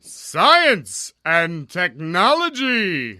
Science and Technology.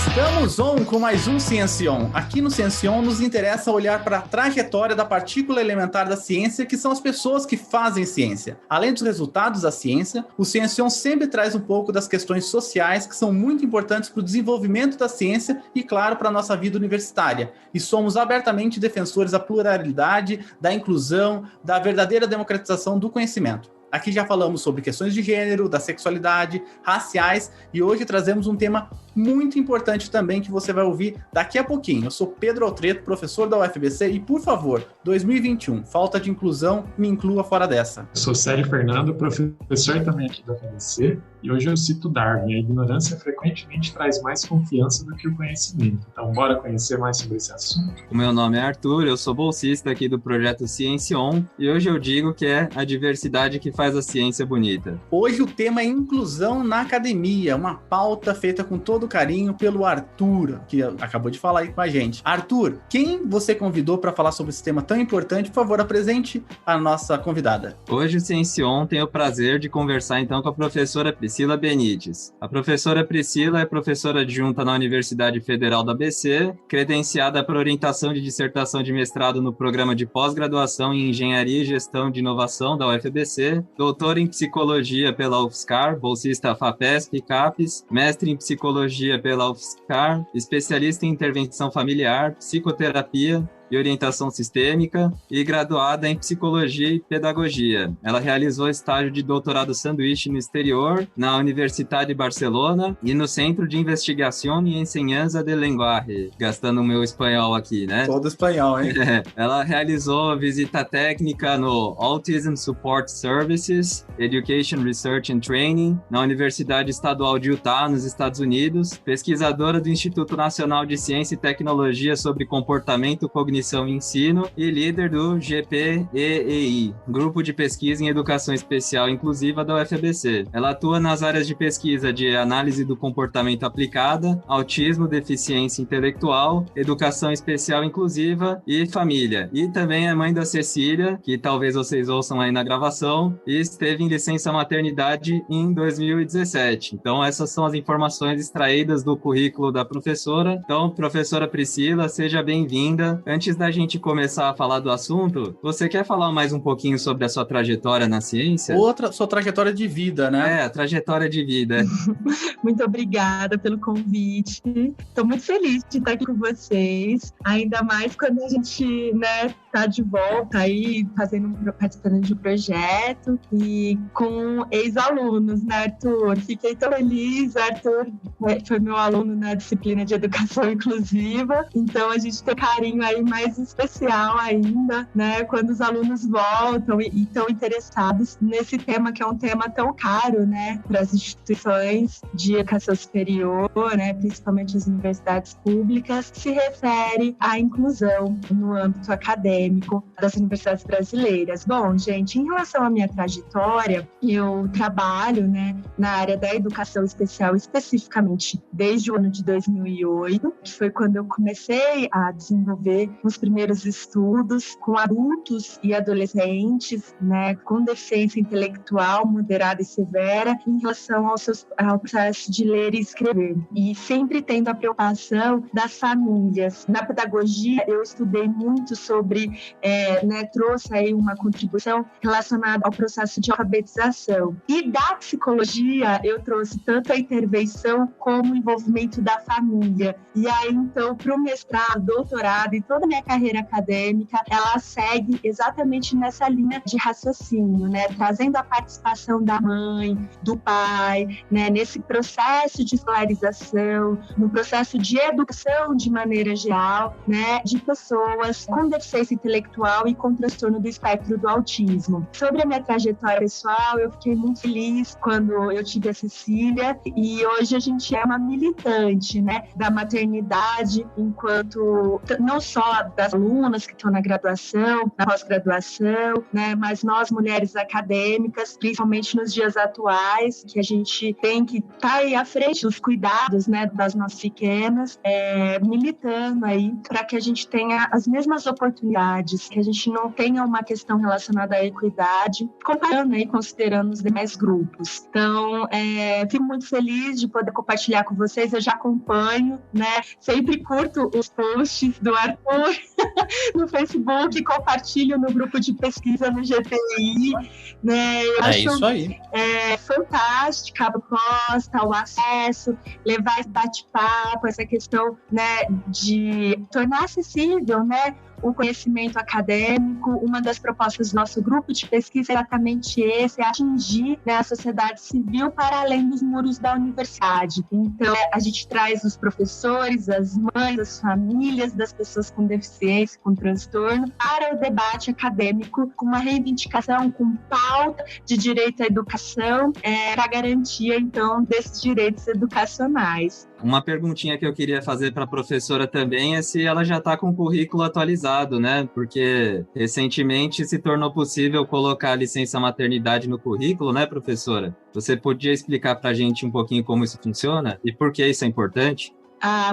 Estamos on com mais um Ciência On. Aqui no Ciência On nos interessa olhar para a trajetória da partícula elementar da ciência, que são as pessoas que fazem ciência. Além dos resultados da ciência, o Ciência On sempre traz um pouco das questões sociais que são muito importantes para o desenvolvimento da ciência e, claro, para a nossa vida universitária. E somos abertamente defensores da pluralidade, da inclusão, da verdadeira democratização do conhecimento. Aqui já falamos sobre questões de gênero, da sexualidade, raciais, e hoje trazemos um tema muito importante também que você vai ouvir daqui a pouquinho. Eu sou Pedro Altreto, professor da UFBC, e por favor, 2021, falta de inclusão, me inclua fora dessa. Eu sou Célio Fernando, professor também aqui da UFBC, e hoje eu cito Darwin: a ignorância frequentemente traz mais confiança do que o conhecimento. Então, bora conhecer mais sobre esse assunto? O meu nome é Arthur, eu sou bolsista aqui do projeto Ciência On, e hoje eu digo que é a diversidade que faz a ciência bonita. Hoje o tema é inclusão na academia, uma pauta feita com todo carinho pelo Arthur, que acabou de falar aí com a gente. Arthur, quem você convidou para falar sobre esse tema tão importante? Por favor, apresente a nossa convidada. Hoje o Ciência On tem o prazer de conversar então com a professora Priscila Benites. A professora Priscila é professora adjunta na Universidade Federal da ABC, credenciada para orientação de dissertação de mestrado no programa de pós-graduação em Engenharia e Gestão de Inovação da UFBC, doutora em Psicologia pela UFSCar, bolsista FAPESP e CAPES, mestre em Psicologia pela UFSCar, especialista em Intervenção Familiar, Psicoterapia e Orientação Sistêmica e graduada em Psicologia e Pedagogia. Ela realizou estágio de doutorado sanduíche no exterior, na Universidade de Barcelona e no Centro de Investigação e Enseñanza de Lenguaje, gastando o meu espanhol aqui, né? Todo espanhol, hein? Ela realizou visita técnica no Autism Support Services, Education Research and Training, na Universidade Estadual de Utah, nos Estados Unidos, pesquisadora do Instituto Nacional de Ciência e Tecnologia sobre Comportamento Cognitivo e Ensino e líder do GPEEI, Grupo de Pesquisa em Educação Especial Inclusiva da UFBC. Ela atua nas áreas de pesquisa de análise do comportamento aplicada, autismo, deficiência intelectual, educação especial inclusiva e família. E também é mãe da Cecília, que talvez vocês ouçam aí na gravação, e esteve em licença maternidade em 2017. Então essas são as informações extraídas do currículo da professora. Então, professora Priscila, seja bem-vinda. Antes da gente começar a falar do assunto, você quer falar mais um pouquinho sobre a sua trajetória na ciência? Sua trajetória de vida, né? A trajetória de vida. Muito obrigada pelo convite. Estou muito feliz de estar aqui com vocês, ainda mais quando a gente, tá de volta aí, participando de um projeto e com ex-alunos, né, Arthur? Fiquei tão feliz. Arthur foi meu aluno na disciplina de Educação Inclusiva, então a gente tem carinho aí mais especial ainda, né, quando os alunos voltam e estão interessados nesse tema, que é um tema tão caro, né, para as instituições de educação superior, né, principalmente as universidades públicas, se refere à inclusão no âmbito acadêmico das universidades brasileiras. Bom, gente, em relação à minha trajetória, eu trabalho, né, na área da educação especial, especificamente desde o ano de 2008, que foi quando eu comecei a desenvolver os primeiros estudos com adultos e adolescentes, né, com deficiência intelectual moderada e severa em relação ao processo de ler e escrever. E sempre tendo a preocupação das famílias. Na pedagogia, eu estudei muito sobre, trouxe aí uma contribuição relacionada ao processo de alfabetização. E da psicologia, eu trouxe tanto a intervenção como o envolvimento da família. E aí, então, para o mestrado, doutorado e toda a minha carreira acadêmica, ela segue exatamente nessa linha de raciocínio, né? Trazendo a participação da mãe, do pai, né? Nesse processo de escolarização, no processo de educação de maneira geral, né? De pessoas com deficiência intelectual e com transtorno do espectro do autismo. Sobre a minha trajetória pessoal, eu fiquei muito feliz quando eu tive a Cecília, e hoje a gente é uma militante, né? Da maternidade, enquanto não só das alunas que estão na graduação, na pós-graduação, né? Mas nós, mulheres acadêmicas, principalmente nos dias atuais, que a gente tem que estar aí à frente dos cuidados, né, das nossas pequenas, militando aí para que a gente tenha as mesmas oportunidades, que a gente não tenha uma questão relacionada à equidade, comparando aí, considerando os demais grupos. Então, fico muito feliz de poder compartilhar com vocês, eu já acompanho, né, sempre curto os posts do Arthur no Facebook, compartilho no grupo de pesquisa no GTI, né, eu acho isso aí. Fantástica a proposta, o acesso, levar esse bate-papo, essa questão, né, de tornar acessível, né, o conhecimento acadêmico. Uma das propostas do nosso grupo de pesquisa é exatamente esse, é atingir, né, a sociedade civil para além dos muros da universidade. Então, a gente traz os professores, as mães, as famílias das pessoas com deficiência, com transtorno, para o debate acadêmico, com uma reivindicação, com pauta de direito à educação, para a garantia, então, desses direitos educacionais. Uma perguntinha que eu queria fazer para a professora também é se ela já está com o currículo atualizado, né? Porque recentemente se tornou possível colocar a licença maternidade no currículo, né, professora? Você podia explicar para a gente um pouquinho como isso funciona e por que isso é importante?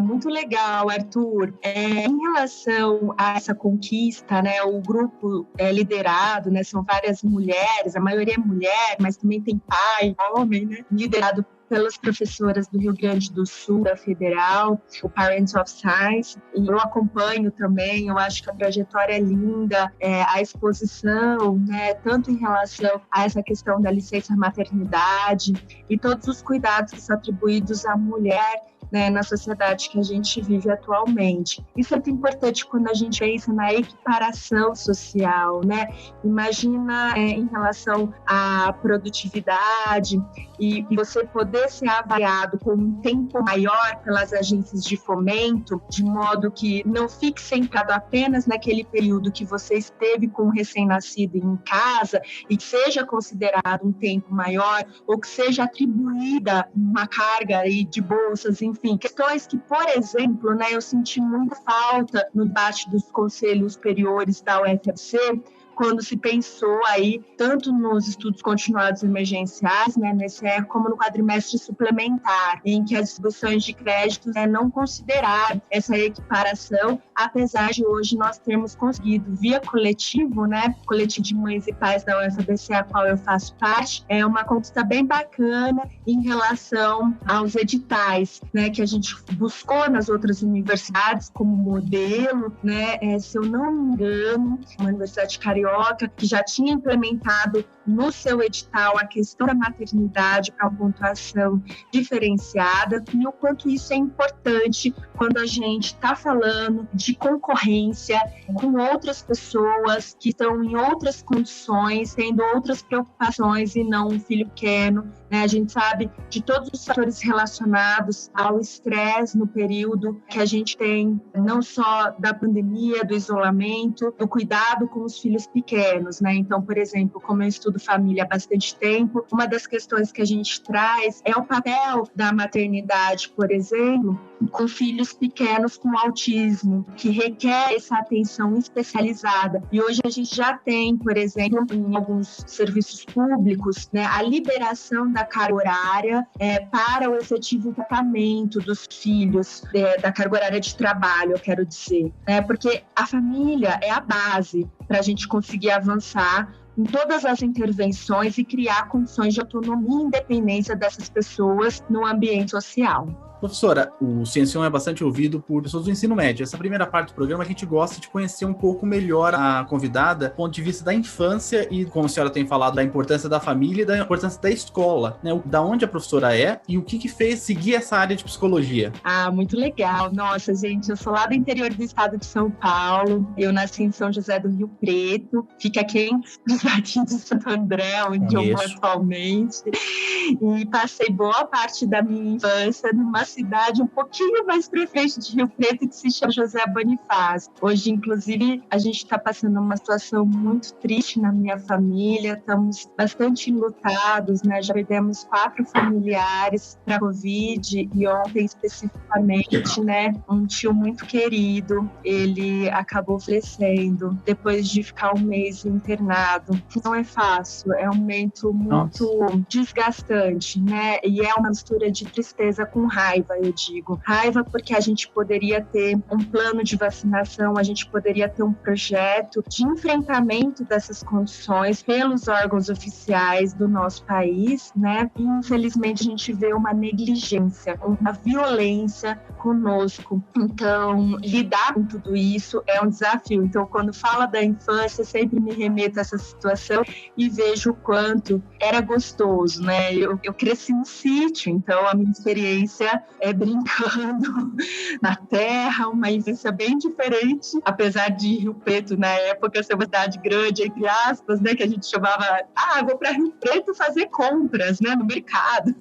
Muito legal, Arthur. Em relação a essa conquista, né, o grupo é liderado, né, são várias mulheres, a maioria é mulher, mas também tem pai, homem, né, liderado pelas professoras do Rio Grande do Sul, da Federal, o Parents of Science, e eu acompanho também, eu acho que a trajetória é linda, a exposição, né, tanto em relação a essa questão da licença maternidade e todos os cuidados que são atribuídos à mulher, né, na sociedade que a gente vive atualmente. Isso é muito importante quando a gente pensa na equiparação social, né? Imagina em relação à produtividade e você poder ser avaliado com um tempo maior pelas agências de fomento, de modo que não fique centrado apenas naquele período que você esteve com o recém-nascido em casa e que seja considerado um tempo maior ou que seja atribuída uma carga aí de bolsas, enfim, questões que, por exemplo, né, eu senti muita falta no debate dos conselhos superiores da UFABC, quando se pensou aí, tanto nos estudos continuados emergenciais, né, como no quadrimestre suplementar, em que as distribuições de créditos não consideraram essa equiparação, apesar de hoje nós termos conseguido, via coletivo, né, coletivo de mães e pais da UFABC, a qual eu faço parte, é uma conquista bem bacana em relação aos editais, né, que a gente buscou nas outras universidades como modelo, né, se eu não me engano, uma universidade carioca, que já tinha implementado no seu edital a questão da maternidade para uma pontuação diferenciada, e o quanto isso é importante quando a gente está falando de concorrência com outras pessoas que estão em outras condições, tendo outras preocupações e não um filho pequeno, né? A gente sabe de todos os fatores relacionados ao estresse no período que a gente tem, não só da pandemia, do isolamento, do cuidado com os filhos pequenos, né? Então, por exemplo, como eu estudo família há bastante tempo, uma das questões que a gente traz é o papel da maternidade, por exemplo, com filhos pequenos com autismo, que requer essa atenção especializada. E hoje a gente já tem, por exemplo, em alguns serviços públicos, né, a liberação da carga horária para o efetivo tratamento dos filhos, da carga horária de trabalho, eu quero dizer, né, porque a família é a base para a gente conseguir avançar em todas as intervenções e criar condições de autonomia e independência dessas pessoas no ambiente social. Professora, o Ciencion é bastante ouvido por pessoas do ensino médio. Essa primeira parte do programa a gente gosta de conhecer um pouco melhor a convidada do ponto de vista da infância e, como a senhora tem falado, da importância da família e da importância da escola, né? Da onde a professora é e o que fez seguir essa área de psicologia. Muito legal. Nossa, gente, eu sou lá do interior do estado de São Paulo. Eu nasci em São José do Rio Preto. Fica aqui no Jardim de Santo André, onde eu moro atualmente. E passei boa parte da minha infância numa cidade um pouquinho mais para frente de Rio Preto, que se chama José Bonifácio. Hoje, inclusive, a gente está passando uma situação muito triste na minha família, estamos bastante enlutados, né? Já perdemos 4 familiares para a Covid e ontem, especificamente, né, um tio muito querido, ele acabou falecendo depois de ficar um mês internado. Não é fácil, é um momento muito desgastante, né? E é uma mistura de tristeza com raiva, eu digo. Raiva porque a gente poderia ter um plano de vacinação, a gente poderia ter um projeto de enfrentamento dessas condições pelos órgãos oficiais do nosso país, né? E, infelizmente, a gente vê uma negligência, uma violência conosco. Então, lidar com tudo isso é um desafio. Então, quando fala da infância, sempre me remeto a essa situação e vejo o quanto era gostoso, né? Eu cresci no sítio, então a minha experiência é brincando na terra, uma infância bem diferente, apesar de Rio Preto, na época, ser uma cidade grande, entre aspas, né? Que a gente chamava, vou para Rio Preto fazer compras, né? No mercado.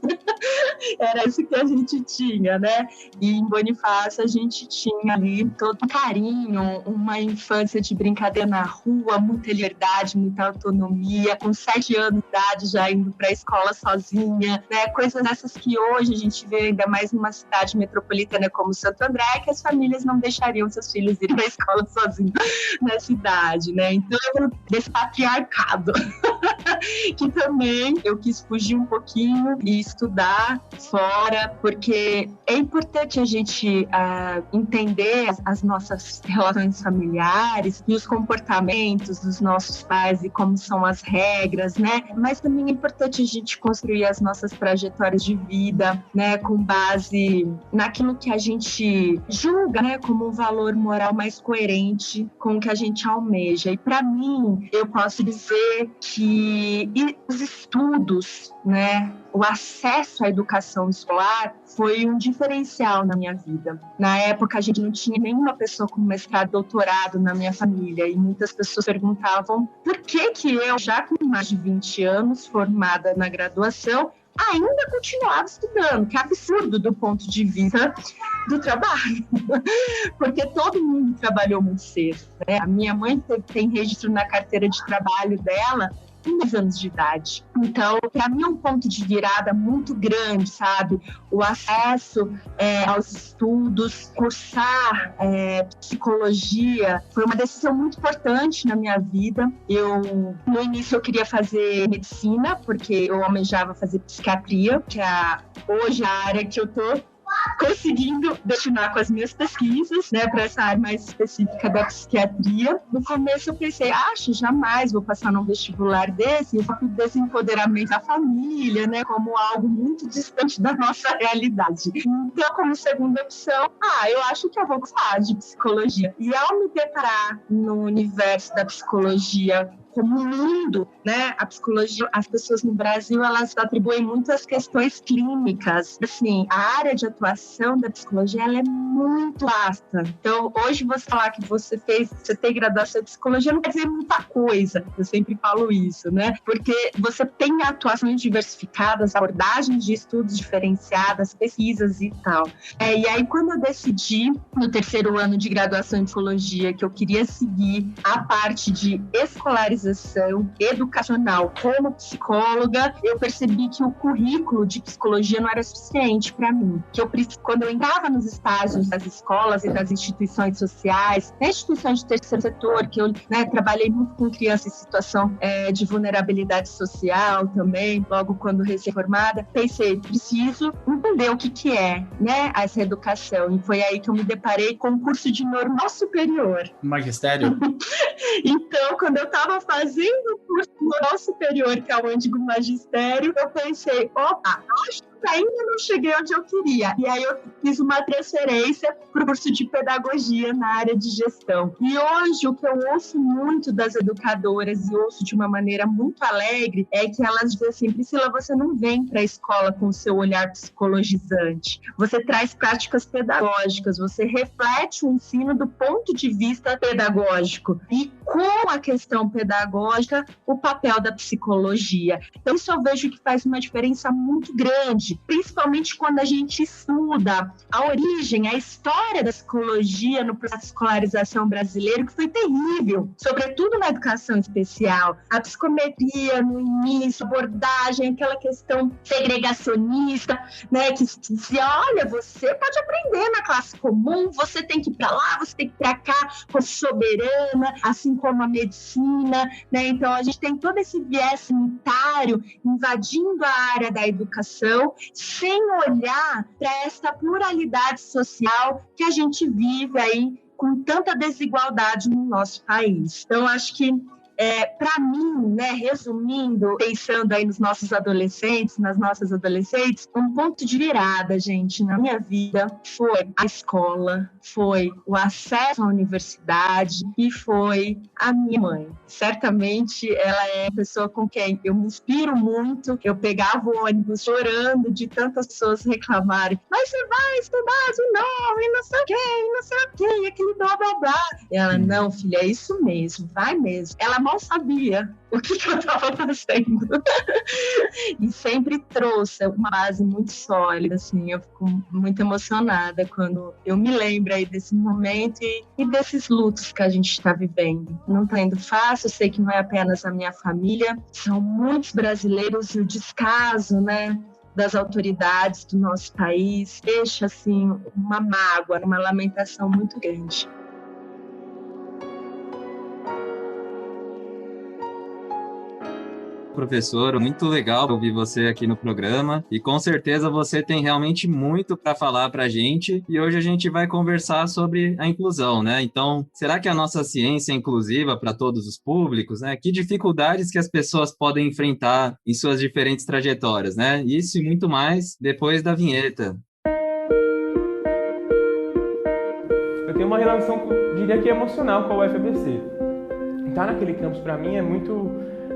Era isso que a gente tinha, né? E em Bonifácio a gente tinha ali todo um carinho, uma infância de brincadeira na rua, muita liberdade, muita autonomia, com 7 anos de idade já indo para a escola sozinha, né? Coisas essas que hoje a gente vê ainda mais numa cidade metropolitana como Santo André, que as famílias não deixariam seus filhos irem para a escola sozinhos na cidade, né? Então, desse patriarcado que também eu quis fugir um pouquinho e estudar fora, porque é importante a gente entender as nossas relações familiares e os comportamentos dos nossos pais e como são as regras, né? Mas também é importante a gente construir as nossas trajetórias de vida, né? Com base naquilo que a gente julga, né? Como um valor moral mais coerente com o que a gente almeja. E para mim, eu posso dizer que os estudos, né? O acesso à educação escolar foi um diferencial na minha vida. Na época, a gente não tinha nenhuma pessoa com mestrado, doutorado na minha família, e muitas pessoas perguntavam por que eu, já com mais de 20 anos, formada na graduação, ainda continuava estudando, que é absurdo do ponto de vista do trabalho, porque todo mundo trabalhou muito cedo, né? A minha mãe tem registro na carteira de trabalho dela com 10 anos de idade. Então, para mim é um ponto de virada muito grande, sabe? O acesso aos estudos, cursar psicologia, foi uma decisão muito importante na minha vida. No início, eu queria fazer medicina, porque eu almejava fazer psiquiatria, que é hoje a área que eu tô conseguindo destinar com as minhas pesquisas, né, para essa área mais específica da psiquiatria. No começo eu pensei, jamais vou passar num vestibular desse, eu vou pro desempoderamento da família, né, como algo muito distante da nossa realidade. Então, como segunda opção, eu acho que eu vou gostar de psicologia. E ao me deparar no universo da psicologia como um mundo, né? A psicologia, as pessoas no Brasil, elas atribuem muito às questões clínicas. Assim, a área de atuação da psicologia, ela é muito vasta. Então, hoje você falar que você tem graduação em psicologia não quer dizer muita coisa. Eu sempre falo isso, né? Porque você tem atuações diversificadas, abordagens de estudos diferenciadas, pesquisas e tal. E aí, quando eu decidi, no 3º ano de graduação em psicologia, que eu queria seguir a parte de escolarização educacional como psicóloga, eu percebi que o currículo de psicologia não era suficiente para mim. Quando eu entrava nos estágios das escolas e das instituições sociais, instituições de terceiro setor, que eu trabalhei muito com crianças em situação de vulnerabilidade social também, logo quando recém-formada, pensei, preciso entender o que é, né, essa educação. E foi aí que eu me deparei com o curso de normal superior. Magistério? Então, quando eu estava fazendo o curso normal superior, que é o antigo magistério, eu pensei, acho que ainda não cheguei onde eu queria. E aí eu fiz uma transferência para o curso de pedagogia na área de gestão. E hoje o que eu ouço muito das educadoras, e ouço de uma maneira muito alegre, é que elas dizem assim, Priscila, você não vem para a escola com o seu olhar psicologizante. Você traz práticas pedagógicas, você reflete o ensino do ponto de vista pedagógico. E com a questão pedagógica, o papel da psicologia. Então, isso eu vejo que faz uma diferença muito grande, principalmente quando a gente estuda a origem, a história da psicologia no processo de escolarização brasileiro, que foi terrível, sobretudo na educação especial. A psicometria no início, abordagem, aquela questão segregacionista, né, que dizia, olha, você pode aprender na classe comum, você tem que ir para lá, você tem que ir para cá, como soberana, assim como a medicina, né? Então a gente tem todo esse viés sanitário invadindo a área da educação, sem olhar para essa pluralidade social que a gente vive aí com tanta desigualdade no nosso país. Então acho que para mim, né, resumindo, pensando aí nos nossos adolescentes, nas nossas adolescentes, um ponto de virada, gente, na minha vida foi a escola, foi o acesso à universidade e foi a minha mãe. Certamente ela é a pessoa com quem eu me inspiro muito. Eu pegava o ônibus chorando de tantas pessoas reclamarem, mas você vai estudar de novo e não sei o quê, e não sei o quê, e aquele blá blá blá. E ela, não, filha, é isso mesmo, vai mesmo. Ela mal sabia o que eu estava fazendo. E sempre trouxe uma base muito sólida, assim, eu fico muito emocionada quando eu me lembro aí desse momento e desses lutos que a gente está vivendo. Não está indo fácil, eu sei que não é apenas a minha família, são muitos brasileiros e o descaso, né, das autoridades do nosso país deixa, assim, uma mágoa, uma lamentação muito grande. Professor, muito legal ouvir você aqui no programa e com certeza você tem realmente muito para falar para a gente e hoje a gente vai conversar sobre a inclusão, né? Então, será que a nossa ciência é inclusiva para todos os públicos, né? Que dificuldades que as pessoas podem enfrentar em suas diferentes trajetórias, né? Isso e muito mais depois da vinheta. Eu tenho uma relação, diria que emocional com a UFABC. Estar naquele campus para mim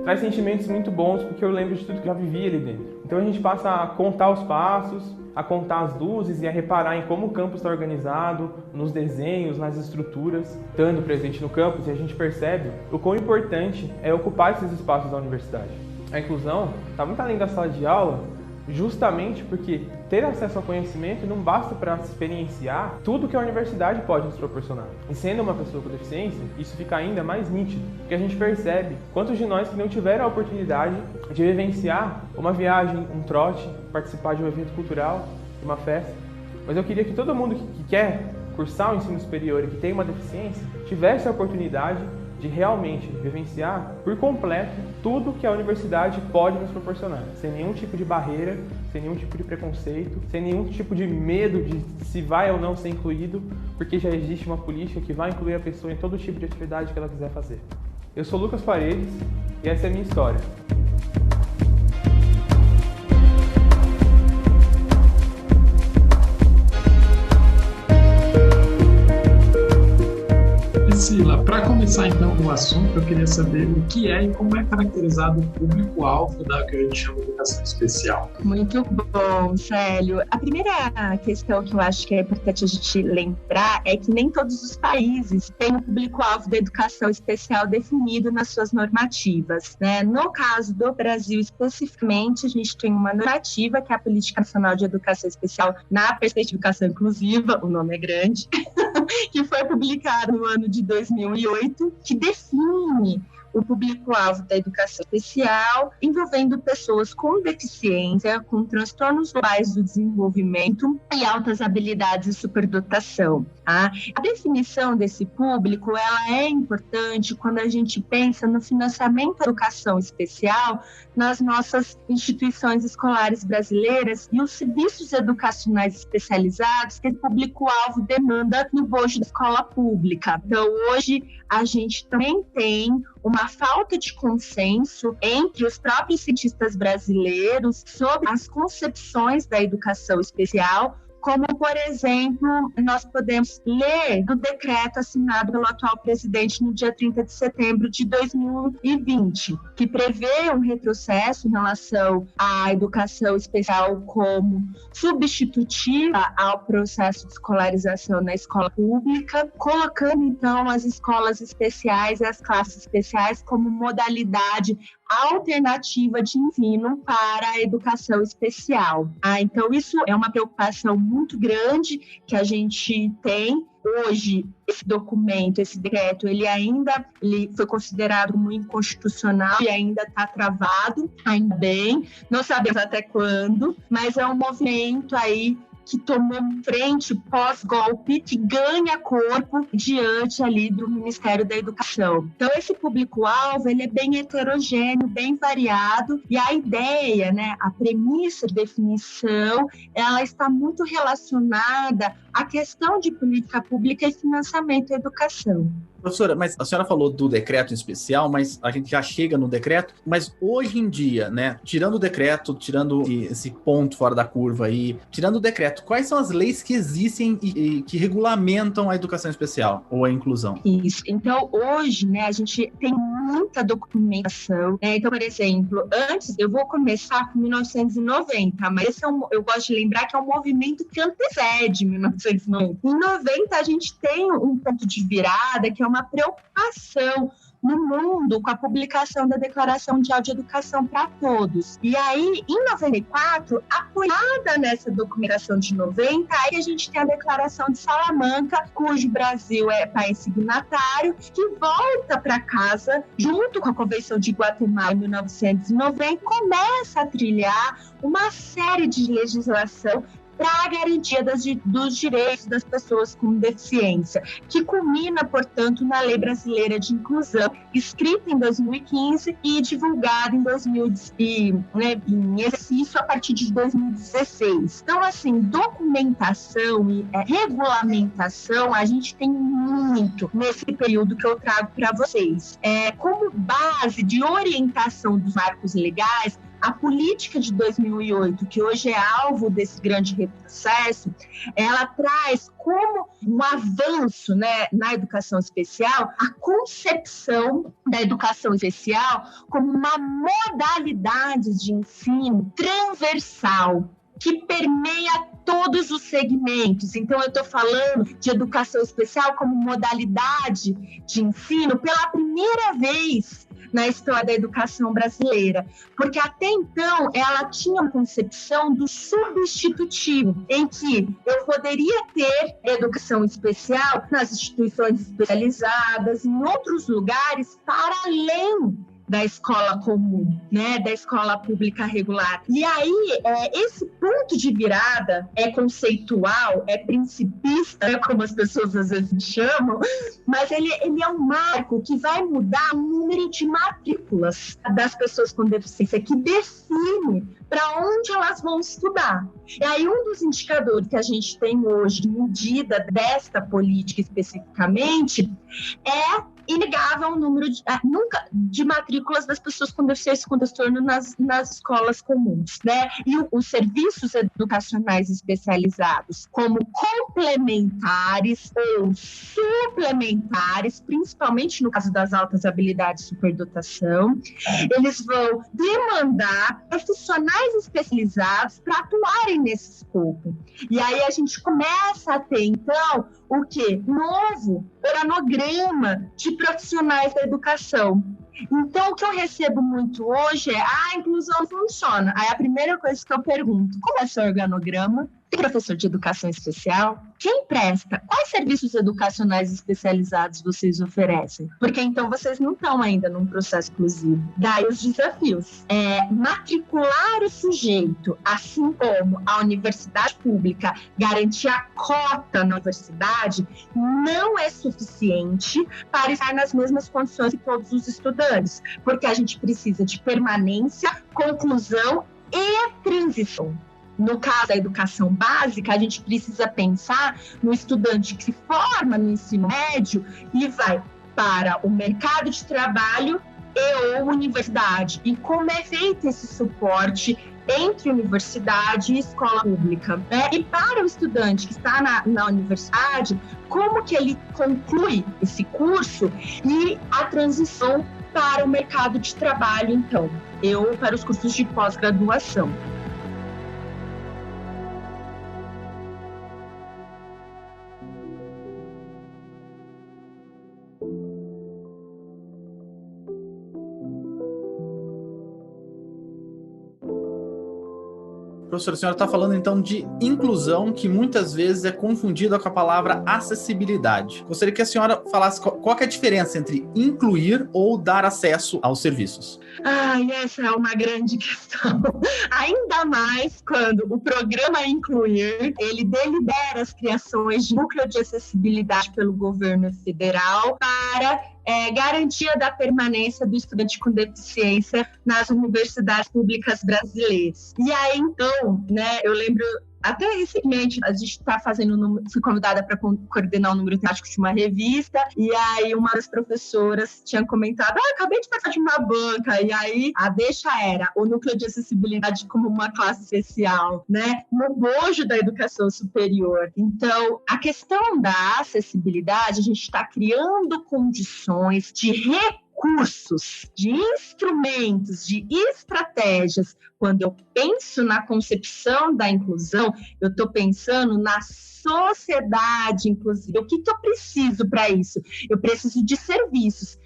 traz sentimentos muito bons, porque eu lembro de tudo que eu já vivi ali dentro. Então a gente passa a contar os passos, a contar as luzes e a reparar em como o campus está organizado, nos desenhos, nas estruturas. Estando presente no campus, e a gente percebe o quão importante é ocupar esses espaços da universidade. A inclusão está muito além da sala de aula, justamente porque ter acesso ao conhecimento não basta para experienciar tudo que a universidade pode nos proporcionar. E sendo uma pessoa com deficiência, isso fica ainda mais nítido, porque a gente percebe quantos de nós que não tiveram a oportunidade de vivenciar uma viagem, um trote, participar de um evento cultural, de uma festa. Mas eu queria que todo mundo que quer cursar o ensino superior e que tem uma deficiência, tivesse a oportunidade de realmente vivenciar por completo tudo que a universidade pode nos proporcionar, sem nenhum tipo de barreira, sem nenhum tipo de preconceito, sem nenhum tipo de medo de se vai ou não ser incluído, porque já existe uma política que vai incluir a pessoa em todo tipo de atividade que ela quiser fazer. Eu sou Lucas Paredes e essa é a minha história. Priscila, para começar então o assunto, eu queria saber o que é e como é caracterizado o público-alvo da que a gente chama de educação especial. Muito bom, Célio. A primeira questão que eu acho que é importante a gente lembrar é que nem todos os países têm o público-alvo da educação especial definido nas suas normativas, né? No caso do Brasil especificamente, a gente tem uma normativa que é a Política Nacional de Educação Especial na Perspectiva de Educação Inclusiva, o nome é grande, que foi publicado no ano de 2008, que define o público-alvo da educação especial, envolvendo pessoas com deficiência, com transtornos globais do desenvolvimento e altas habilidades e superdotação. Tá? A definição desse público ela é importante quando a gente pensa no financiamento da educação especial nas nossas instituições escolares brasileiras e os serviços educacionais especializados que esse público-alvo demanda no bojo da escola pública. Então, hoje, a gente também tem uma falta de consenso entre os próprios cientistas brasileiros sobre as concepções da educação especial, como, por exemplo, nós podemos ler do decreto assinado pelo atual presidente no dia 30 de setembro de 2020, que prevê um retrocesso em relação à educação especial como substitutiva ao processo de escolarização na escola pública, colocando, então, as escolas especiais e as classes especiais como modalidade alternativa de ensino para a educação especial. Então, isso é uma preocupação muito grande que a gente tem. Hoje, esse documento, esse decreto, ele foi considerado como inconstitucional e ainda está travado, ainda bem, não sabemos até quando, mas é um movimento aí que tomou frente pós-golpe, que ganha corpo diante ali do Ministério da Educação. Então, esse público-alvo, ele é bem heterogêneo, bem variado, e a ideia, né, a premissa de definição, ela está muito relacionada à questão de política pública e financiamento da educação. Professora, mas a senhora falou do decreto em especial, mas a gente já chega no decreto, mas hoje em dia, né, tirando o decreto, tirando esse ponto fora da curva aí, tirando o decreto, quais são as leis que existem e que regulamentam a educação especial ou a inclusão? Isso. Então, hoje, né, a gente tem muita documentação, né? Então, por exemplo, antes, eu vou começar com 1990, mas esse eu gosto de lembrar que é um movimento que antecede 1990. Em 90, a gente tem um ponto de virada, que é uma preocupação no mundo com a publicação da Declaração de Educação para Todos. E aí, em 94, apoiada nessa documentação de 90, aí a gente tem a Declaração de Salamanca, cujo Brasil é país signatário, que volta para casa, junto com a Convenção de Guatemala, em 1990, começa a trilhar uma série de legislação para a garantia dos direitos das pessoas com deficiência, que culmina, portanto, na Lei Brasileira de Inclusão, escrita em 2015 e divulgada em exercício a partir de 2016. Então, assim, documentação e regulamentação, a gente tem muito nesse período que eu trago para vocês. Como base de orientação dos marcos legais, a política de 2008, que hoje é alvo desse grande retrocesso, ela traz como um avanço, né, na educação especial, a concepção da educação especial como uma modalidade de ensino transversal, que permeia todos os segmentos. Então, eu estou falando de educação especial como modalidade de ensino pela primeira vez na história da educação brasileira, porque até então ela tinha uma concepção do substitutivo, em que eu poderia ter educação especial nas instituições especializadas, em outros lugares, para além da escola comum, né, da escola pública regular. E aí, esse ponto de virada é conceitual, é principista, né, como as pessoas às vezes chamam, mas ele é um marco que vai mudar o número de matrículas das pessoas com deficiência, que define para onde elas vão estudar. E aí, um dos indicadores que a gente tem hoje, de medida desta política especificamente, é inegável o número de matrículas das pessoas com deficiência com transtorno nas escolas comuns, né? E os serviços educacionais especializados, como complementares ou suplementares, principalmente no caso das altas habilidades e superdotação, eles vão demandar profissionais especializados para atuarem nesse escopo. E aí a gente começa a ter, então, o quê? Novo organograma de profissionais da educação. Então, o que eu recebo muito hoje é: a inclusão funciona. Aí a primeira coisa que eu pergunto: como é seu organograma? Tem professor de educação especial? Quem presta? Quais serviços educacionais especializados vocês oferecem? Porque então vocês não estão ainda num processo inclusivo. Daí os desafios. Matricular o sujeito, assim como a universidade pública garantir a cota na universidade, não é suficiente para estar nas mesmas condições que todos os estudantes, porque a gente precisa de permanência, conclusão e transição. No caso da educação básica, a gente precisa pensar no estudante que se forma no ensino médio e vai para o mercado de trabalho e ou universidade. E como é feito esse suporte entre universidade e escola pública, né? E para o estudante que está na universidade, como que ele conclui esse curso e a transição para o mercado de trabalho, então, para os cursos de pós-graduação. Professora, a senhora está falando então de inclusão, que muitas vezes é confundida com a palavra acessibilidade. Gostaria que a senhora falasse qual que é a diferença entre incluir ou dar acesso aos serviços. Essa é uma grande questão. Ainda mais quando o programa Incluir, ele delibera as criações de núcleo de acessibilidade pelo governo federal para garantia da permanência do estudante com deficiência nas universidades públicas brasileiras. E aí, então, né, eu lembro, até recentemente, a gente está fui convidada para coordenar o número temático de uma revista, e aí uma das professoras tinha comentado, acabei de passar de uma banca, e aí a deixa era o núcleo de acessibilidade como uma classe especial, né, no bojo da educação superior. Então, a questão da acessibilidade, a gente está criando condições de recursos, de instrumentos, de estratégias. Quando eu penso na concepção da inclusão, eu estou pensando na sociedade inclusiva. O que eu preciso para isso? Eu preciso de serviços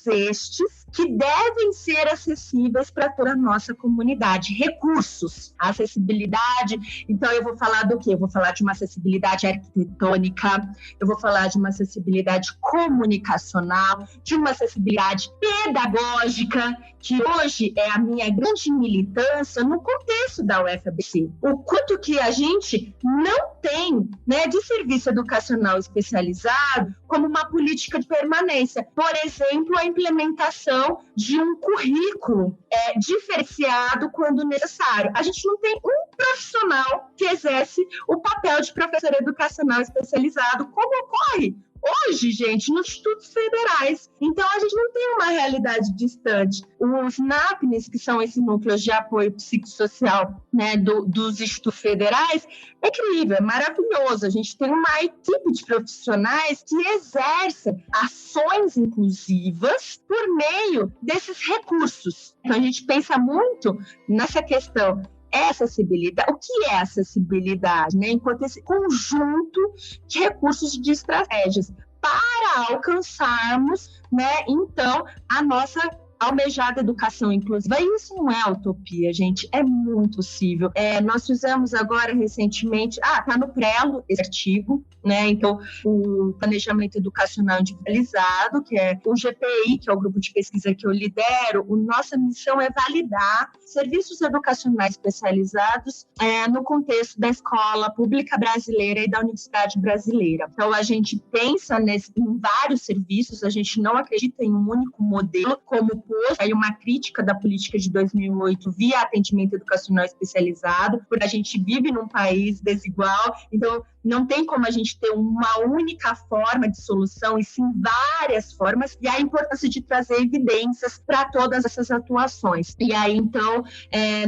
estes que devem ser acessíveis para toda a nossa comunidade. Recursos, acessibilidade. Então, eu vou falar do quê? Eu vou falar de uma acessibilidade arquitetônica, eu vou falar de uma acessibilidade comunicacional, de uma acessibilidade pedagógica, que hoje é a minha grande militância no contexto da UFABC. O quanto que a gente não tem, né, de serviço educacional especializado como uma política de permanência. Por exemplo, a implementação de um currículo diferenciado quando necessário. A gente não tem um profissional que exerce o papel de professor educacional especializado, como ocorre hoje, gente, nos institutos federais. Então, a gente não tem uma realidade distante. Os NAPNES, que são esses núcleos de apoio psicossocial, né, dos institutos federais, é incrível, é maravilhoso. A gente tem uma equipe de profissionais que exercem ações inclusivas por meio desses recursos. Então, a gente pensa muito nessa questão. Acessibilidade. O que é acessibilidade? Né? Enquanto esse conjunto de recursos e de estratégias para alcançarmos, né, então, a nossa almejada educação inclusiva. E isso não é utopia, gente, é muito possível. Nós fizemos agora recentemente, tá no Prelo esse artigo, né? Então, o planejamento educacional individualizado, que é o GPI, que é o grupo de pesquisa que eu lidero, nossa missão é validar serviços educacionais especializados no contexto da escola pública brasileira e da universidade brasileira. Então, a gente pensa em vários serviços, a gente não acredita em um único modelo, como aí uma crítica da política de 2008 via atendimento educacional especializado, porque a gente vive num país desigual, então não tem como a gente ter uma única forma de solução, e sim várias formas, e a importância de trazer evidências para todas essas atuações. E aí, então,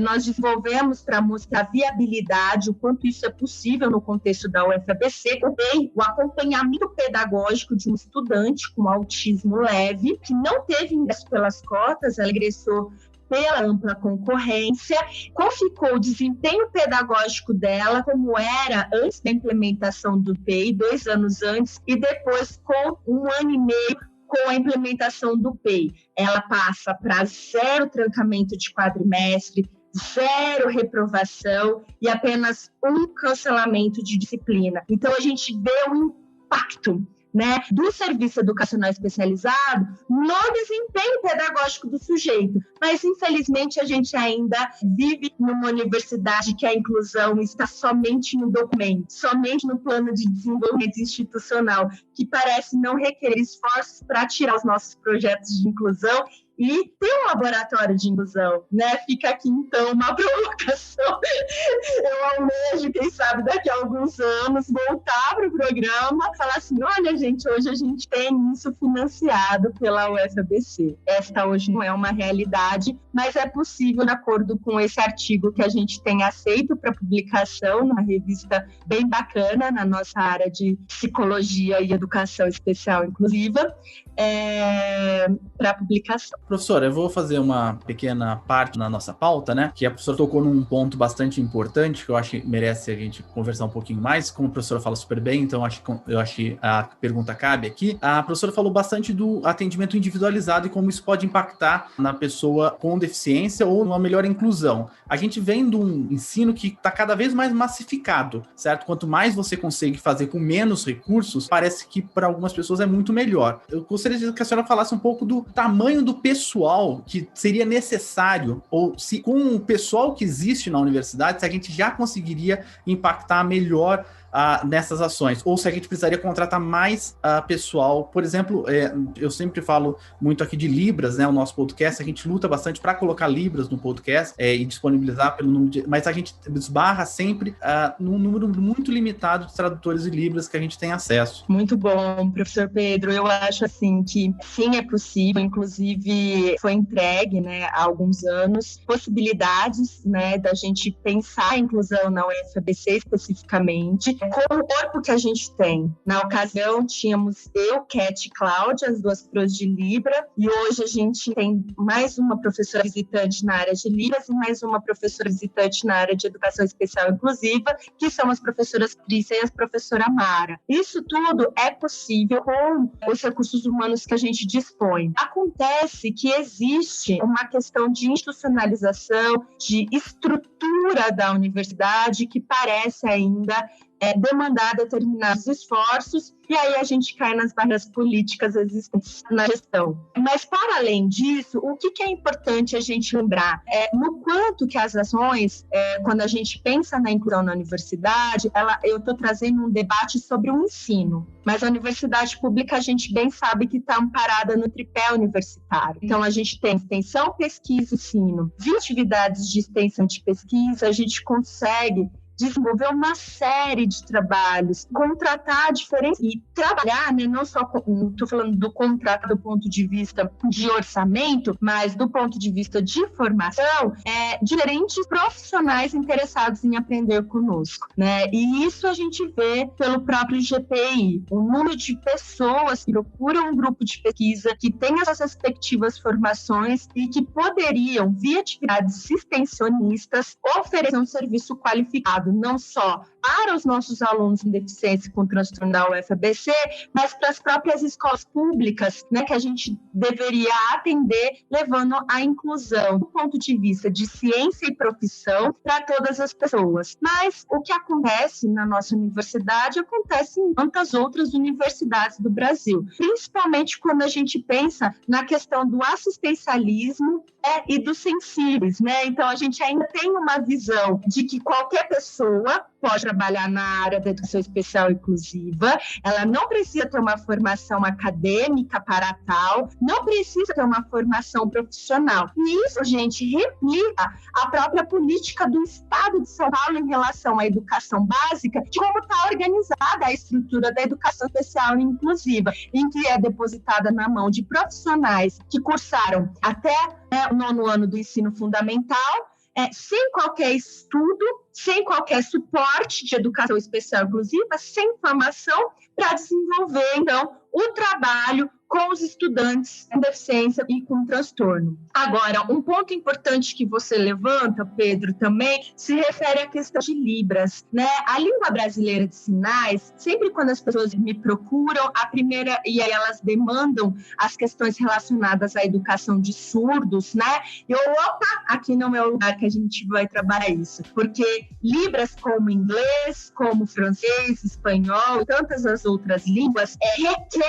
nós desenvolvemos para mostrar a viabilidade, o quanto isso é possível no contexto da UFABC, também o acompanhamento pedagógico de um estudante com autismo leve, que não teve ingresso pelas cotas, ela ingressou pela ampla concorrência, como ficou o desempenho pedagógico dela, como era antes da implementação do PEI, 2 anos antes, e depois com 1 ano e meio com a implementação do PEI. Ela passa para 0 trancamento de quadrimestre, 0 reprovação e apenas 1 cancelamento de disciplina. Então, a gente vê o impacto, né, do serviço educacional especializado no desempenho pedagógico do sujeito. Mas, infelizmente, a gente ainda vive numa universidade que a inclusão está somente no documento, somente no plano de desenvolvimento institucional, que parece não requerer esforços para tirar os nossos projetos de inclusão e tem um laboratório de inclusão, né? Fica aqui, então, uma provocação. Eu almejo, quem sabe, daqui a alguns anos, voltar para o programa e falar assim, olha, gente, hoje a gente tem isso financiado pela UFABC. Esta hoje não é uma realidade, mas é possível, de acordo com esse artigo que a gente tem aceito para publicação, numa revista bem bacana na nossa área de psicologia e educação especial inclusiva, para publicação. Professora, eu vou fazer uma pequena parte na nossa pauta, né? Que a professora tocou num ponto bastante importante, que eu acho que merece a gente conversar um pouquinho mais. Como a professora fala super bem, então eu acho que a pergunta cabe aqui. A professora falou bastante do atendimento individualizado e como isso pode impactar na pessoa com deficiência ou numa melhor inclusão. A gente vem de um ensino que está cada vez mais massificado, certo? Quanto mais você consegue fazer com menos recursos, parece que para algumas pessoas é muito melhor. Eu gostaria que a senhora falasse um pouco do tamanho do pessoal que seria necessário, ou se com o pessoal que existe na universidade, se a gente já conseguiria impactar melhor nessas ações, ou se a gente precisaria contratar mais pessoal. Por exemplo, eu sempre falo muito aqui de Libras, né, o nosso podcast, a gente luta bastante para colocar Libras no podcast e disponibilizar pelo número mas a gente esbarra sempre num número muito limitado de tradutores de Libras que a gente tem acesso. Muito bom, professor Pedro. Eu acho assim que sim, é possível, inclusive foi entregue, né, há alguns anos, possibilidades, né, da gente pensar a inclusão na UFABC especificamente, com o corpo que a gente tem. Na ocasião, tínhamos eu, Cat e Cláudia, as duas pros de Libra, e hoje a gente tem mais uma professora visitante na área de Libras e mais uma professora visitante na área de Educação Especial Inclusiva, que são as professoras Trícia e a professora Mara. Isso tudo é possível com os recursos humanos que a gente dispõe. Acontece que existe uma questão de institucionalização, de estrutura da universidade que parece ainda demandar determinados esforços, e aí a gente cai nas barreiras políticas existentes na gestão. Mas, para além disso, o que é importante a gente lembrar? No quanto que as ações, quando a gente pensa na inclusão na universidade, eu estou trazendo um debate sobre o ensino, mas a universidade pública a gente bem sabe que está amparada no tripé universitário. Então, a gente tem extensão, pesquisa e ensino. 20 atividades de extensão de pesquisa, a gente consegue desenvolver uma série de trabalhos, contratar diferentes e trabalhar, né, não só, estou falando do contrato do ponto de vista de orçamento, mas do ponto de vista de formação, diferentes profissionais interessados em aprender conosco, né? E isso a gente vê pelo próprio GPI, o número de pessoas que procuram um grupo de pesquisa, que tem as respectivas formações e que poderiam, via atividades extensionistas, oferecer um serviço qualificado, não só para os nossos alunos com deficiência com transtorno da UFABC, mas para as próprias escolas públicas, né, que a gente deveria atender, levando a inclusão do ponto de vista de ciência e profissão para todas as pessoas. Mas o que acontece na nossa universidade acontece em tantas outras universidades do Brasil, principalmente quando a gente pensa na questão do assistencialismo e dos sensíveis, né? Então, a gente ainda tem uma visão de que qualquer pessoa pode trabalhar na área da educação especial inclusiva, ela não precisa ter uma formação acadêmica para tal, não precisa ter uma formação profissional. E isso, gente, replica a própria política do Estado de São Paulo em relação à educação básica, de como está organizada a estrutura da educação especial inclusiva, em que é depositada na mão de profissionais que cursaram até o 9º ano do ensino fundamental, sem qualquer estudo, sem qualquer suporte de educação especial inclusiva, sem formação para desenvolver, então, o trabalho com os estudantes com deficiência e com transtorno. Agora, um ponto importante que você levanta, Pedro, também se refere à questão de Libras, né? A língua brasileira de sinais, sempre quando as pessoas me procuram, e aí elas demandam as questões relacionadas à educação de surdos, né? Aqui não é o lugar que a gente vai trabalhar isso, porque Libras como inglês, como francês, espanhol, tantas as outras línguas, requer,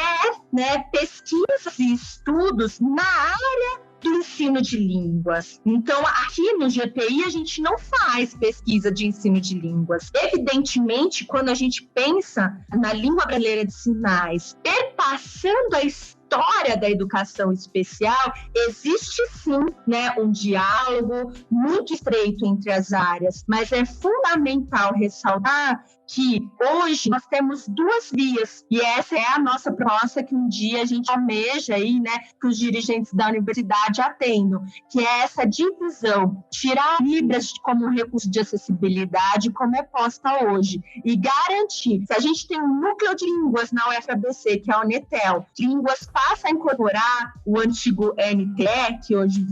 né, pesquisas e estudos na área do ensino de línguas. Então, aqui no GPI, a gente não faz pesquisa de ensino de línguas. Evidentemente, quando a gente pensa na língua brasileira de sinais, perpassando a história história da educação especial, existe sim, né, um diálogo muito estreito entre as áreas, mas é fundamental ressaltar que hoje nós temos 2 vias, e essa é a nossa proposta que um dia a gente almeja aí, né, que os dirigentes da universidade atendam, que é essa divisão, tirar Libras como um recurso de acessibilidade, como é posta hoje, e garantir, se a gente tem um núcleo de línguas na UFABC, que é a Unetel, Línguas passa a incorporar o antigo NTE, que hoje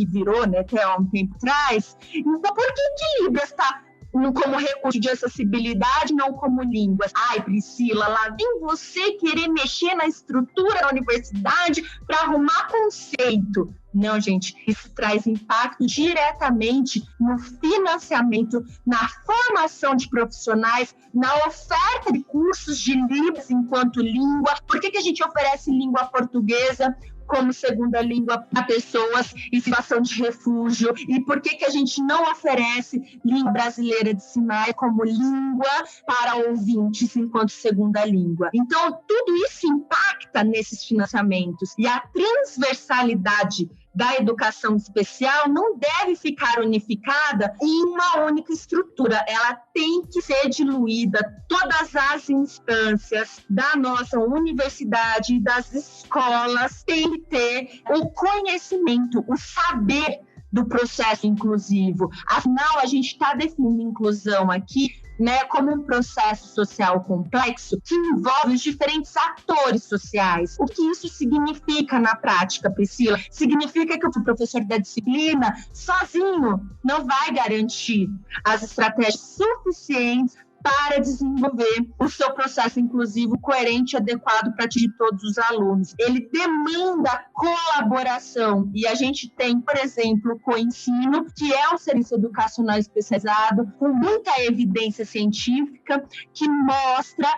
virou Netel há um tempo atrás, então por que Libras está como recurso de acessibilidade, não como línguas? Ai, Priscila, lá vem você querer mexer na estrutura da universidade para arrumar conceito. Não, gente, isso traz impacto diretamente no financiamento, na formação de profissionais, na oferta de cursos de Libras enquanto língua. Por que a gente oferece língua portuguesa como segunda língua para pessoas em situação de refúgio? E por que a gente não oferece língua brasileira de sinais como língua para ouvintes enquanto segunda língua? Então, tudo isso impacta nesses financiamentos. E a transversalidade da educação especial não deve ficar unificada em uma única estrutura. Ela tem que ser diluída. Todas as instâncias da nossa universidade e das escolas têm que ter o conhecimento, o saber do processo inclusivo. Afinal, a gente está definindo inclusão aqui, né, como um processo social complexo que envolve os diferentes atores sociais. O que isso significa na prática, Priscila? Significa que o professor da disciplina, sozinho, não vai garantir as estratégias suficientes para desenvolver o seu processo inclusivo coerente e adequado para atingir todos os alunos. Ele demanda colaboração, e a gente tem, por exemplo, o Coensino, que é um serviço educacional especializado com muita evidência científica que mostra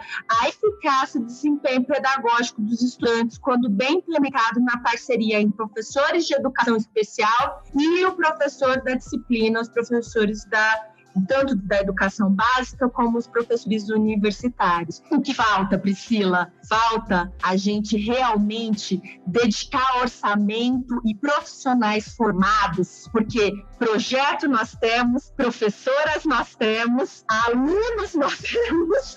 a eficácia do desempenho pedagógico dos estudantes quando bem implementado na parceria entre professores de educação especial e o professor da disciplina, os professores tanto da educação básica como os professores universitários. O que falta, Priscila? Falta a gente realmente dedicar orçamento e profissionais formados, porque projeto nós temos, professoras nós temos, alunos nós temos,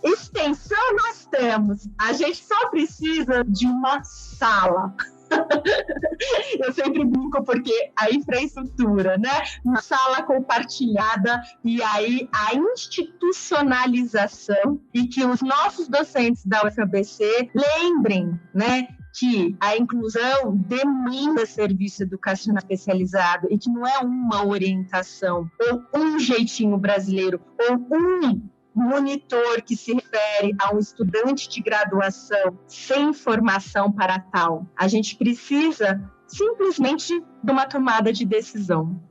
extensão nós temos. A gente só precisa de uma sala. Eu sempre brinco porque a infraestrutura, né? Uma sala compartilhada, e aí a institucionalização, e que os nossos docentes da UFABC lembrem, né, que a inclusão demanda serviço educacional especializado e que não é uma orientação ou um jeitinho brasileiro ou um monitor que se refere a um estudante de graduação sem formação para tal. A gente precisa simplesmente de uma tomada de decisão.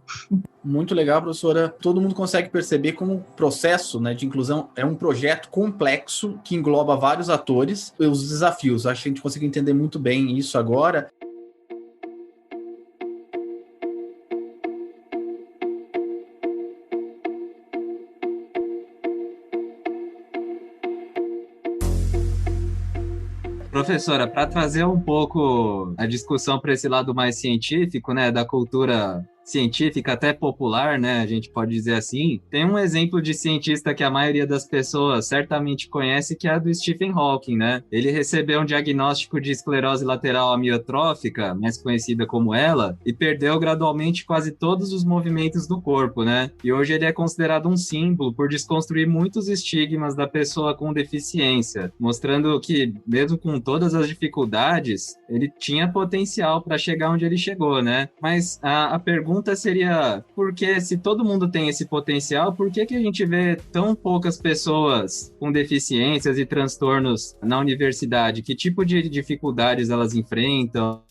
Muito legal, professora. Todo mundo consegue perceber como o processo, né, de inclusão é um projeto complexo que engloba vários atores e os desafios. Acho que a gente consegue entender muito bem isso agora. Professora, para trazer um pouco a discussão para esse lado mais científico, né, da cultura científica, até popular, né, a gente pode dizer assim, tem um exemplo de cientista que a maioria das pessoas certamente conhece, que é a do Stephen Hawking, né? Ele recebeu um diagnóstico de esclerose lateral amiotrófica, mais conhecida como ela, e perdeu gradualmente quase todos os movimentos do corpo, né? E hoje ele é considerado um símbolo por desconstruir muitos estigmas da pessoa com deficiência, mostrando que, mesmo com todas as dificuldades, ele tinha potencial para chegar onde ele chegou, né? Mas a pergunta seria, por que, se todo mundo tem esse potencial, por que a gente vê tão poucas pessoas com deficiências e transtornos na universidade? Que tipo de dificuldades elas enfrentam?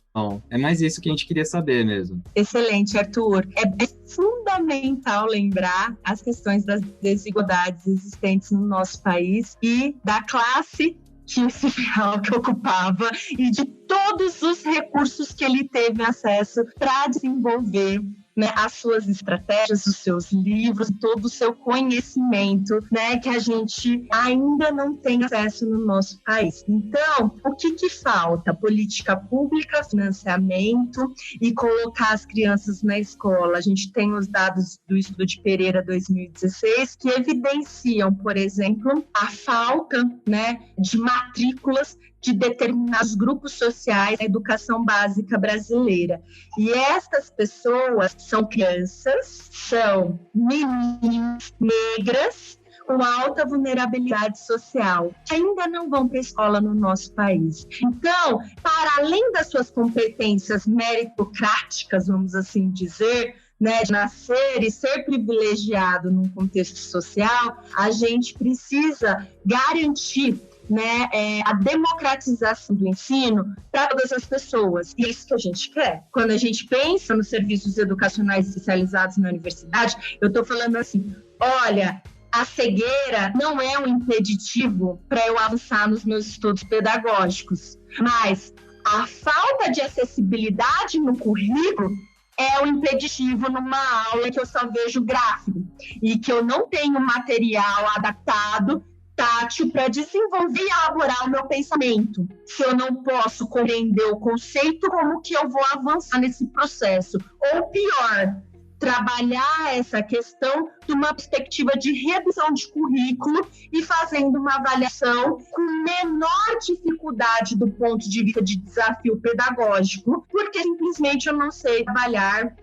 É mais isso que a gente queria saber mesmo. Excelente, Arthur. É fundamental lembrar as questões das desigualdades existentes no nosso país e da classe que o Stephen Hawking ocupava e de todos os recursos que ele teve acesso para desenvolver né, as suas estratégias, os seus livros, todo o seu conhecimento, né, que a gente ainda não tem acesso no nosso país. Então, o que falta? Política pública, financiamento e colocar as crianças na escola. A gente tem os dados do Estudo de Pereira 2016 que evidenciam, por exemplo, a falta, né, de matrículas de determinados grupos sociais na educação básica brasileira. E estas pessoas são crianças, são meninas negras com alta vulnerabilidade social, que ainda não vão para a escola no nosso país. Então, para além das suas competências meritocráticas, vamos assim dizer, né, de nascer e ser privilegiado num contexto social, a gente precisa garantir, né, a democratização do ensino para todas as pessoas. E é isso que a gente quer. Quando a gente pensa nos serviços educacionais especializados na universidade, eu estou falando assim, olha, a cegueira não é um impeditivo para eu avançar nos meus estudos pedagógicos, mas a falta de acessibilidade no currículo é um impeditivo numa aula que eu só vejo gráfico e que eu não tenho material adaptado, tátil, para desenvolver e elaborar o meu pensamento. Se eu não posso compreender o conceito, como que eu vou avançar nesse processo? Ou pior, trabalhar essa questão de uma perspectiva de redução de currículo e fazendo uma avaliação com menor dificuldade do ponto de vista de desafio pedagógico, porque simplesmente eu não sei trabalhar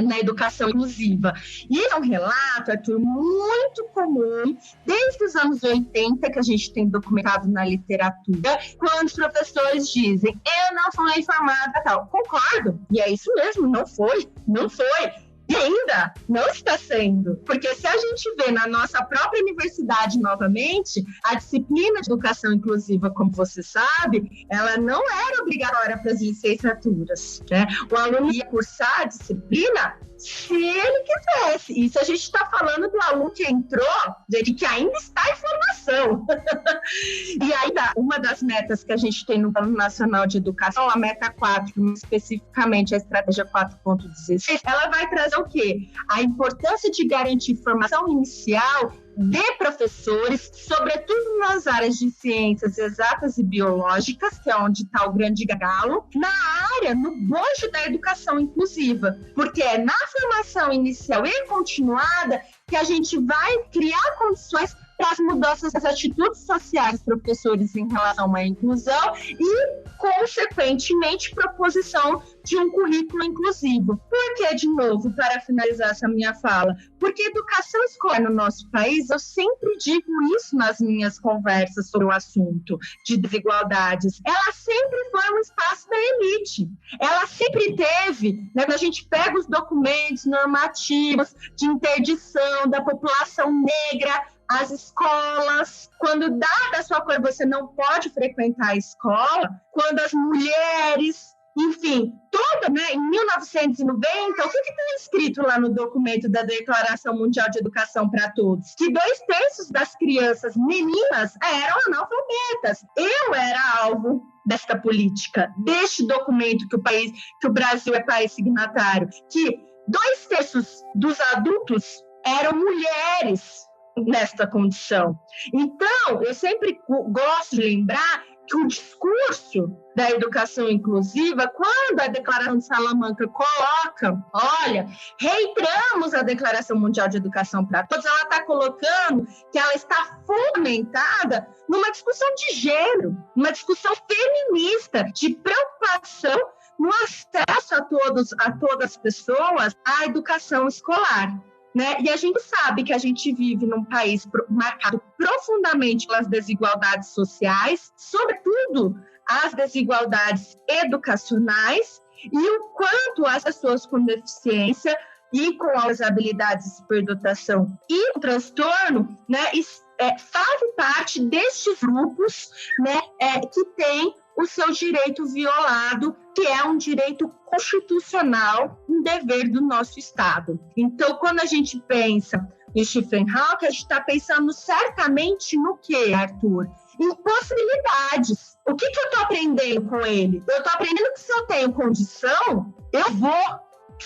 na educação inclusiva. E é um relato, Arthur, muito comum desde os anos 80, que a gente tem documentado na literatura, quando os professores dizem, eu não fui informada, tal. Concordo, e é isso mesmo, não foi. E ainda não está sendo, porque se a gente vê na nossa própria universidade novamente, a disciplina de educação inclusiva, como você sabe, ela não era obrigatória para as licenciaturas, né? O aluno ia cursar a disciplina se ele quisesse. Isso a gente está falando do aluno que entrou, de que ainda está em formação. E ainda, uma das metas que a gente tem no Plano Nacional de Educação, a meta 4, especificamente a estratégia 4.16, ela vai trazer o quê? A importância de garantir formação inicial de professores, sobretudo nas áreas de ciências exatas e biológicas, que é onde está o grande gargalo, no bojo da educação inclusiva, porque é na formação inicial e continuada que a gente vai criar condições para as mudanças das atitudes sociais dos professores em relação à inclusão e, consequentemente, proposição de um currículo inclusivo. Por que, de novo, para finalizar essa minha fala? Porque educação escolar no nosso país, eu sempre digo isso nas minhas conversas sobre o assunto de desigualdades, ela sempre foi um espaço da elite. Ela sempre teve, né, quando a gente pega os documentos normativos de interdição da população negra, as escolas, quando dada a sua cor você não pode frequentar a escola, quando as mulheres, enfim, toda, né, em 1990, o que está escrito lá no documento da Declaração Mundial de Educação para Todos? Que 2/3 das crianças meninas eram analfabetas. Eu era alvo desta política, deste documento que o Brasil é país signatário, que 2/3 dos adultos eram mulheres nesta condição. Então, eu sempre gosto de lembrar que o discurso da educação inclusiva, quando a Declaração de Salamanca coloca, olha, reiteramos a Declaração Mundial de Educação para Todos, ela está colocando que ela está fundamentada numa discussão de gênero, uma discussão feminista, de preocupação no acesso a todas as pessoas à educação escolar. Né? E a gente sabe que a gente vive num país marcado profundamente pelas desigualdades sociais, sobretudo as desigualdades educacionais, e o quanto as pessoas com deficiência e com as habilidades de superdotação e o transtorno, né, fazem parte destes grupos, né, que têm o seu direito violado, que é um direito constitucional, um dever do nosso Estado. Então, quando a gente pensa em Stephen Hawking, a gente está pensando certamente no quê, Arthur? Em possibilidades. O que eu estou aprendendo com ele? Eu estou aprendendo que se eu tenho condição, eu vou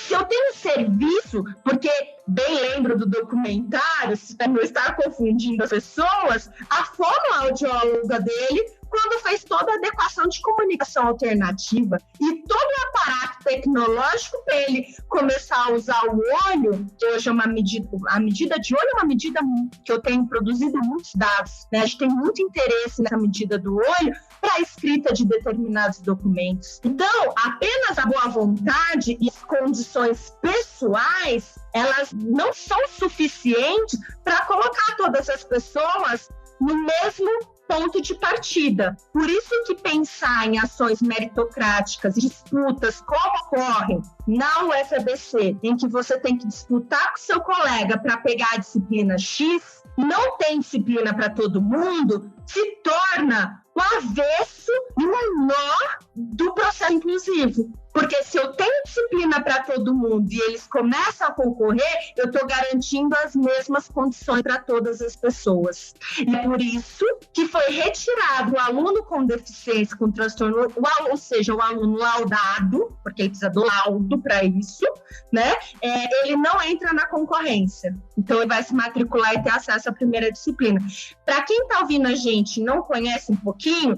Se eu tenho serviço, porque bem lembro do documentário, para não estar confundindo as pessoas, a fonoaudióloga dele, quando fez toda a adequação de comunicação alternativa e todo o aparato tecnológico para ele começar a usar o olho, que hoje é uma medida, a medida de olho é uma medida que eu tenho produzido muitos dados, né? A gente tem muito interesse nessa medida do olho para a escrita de determinados documentos. Então, apenas a boa vontade e as condições pessoais, elas não são suficientes para colocar todas as pessoas no mesmo ponto de partida. Por isso que pensar em ações meritocráticas, disputas como ocorrem na UFABC, em que você tem que disputar com seu colega para pegar a disciplina X, não tem disciplina para todo mundo, se torna o avesso e o nó do processo inclusivo. Porque se eu tenho disciplina para todo mundo e eles começam a concorrer, eu estou garantindo as mesmas condições para todas as pessoas. E é por isso que foi retirado o aluno com deficiência, com transtorno, ou seja, o aluno laudado, porque ele precisa do laudo para isso, né? Ele não entra na concorrência. Então, ele vai se matricular e ter acesso à primeira disciplina. Para quem está ouvindo a gente e não conhece um pouquinho,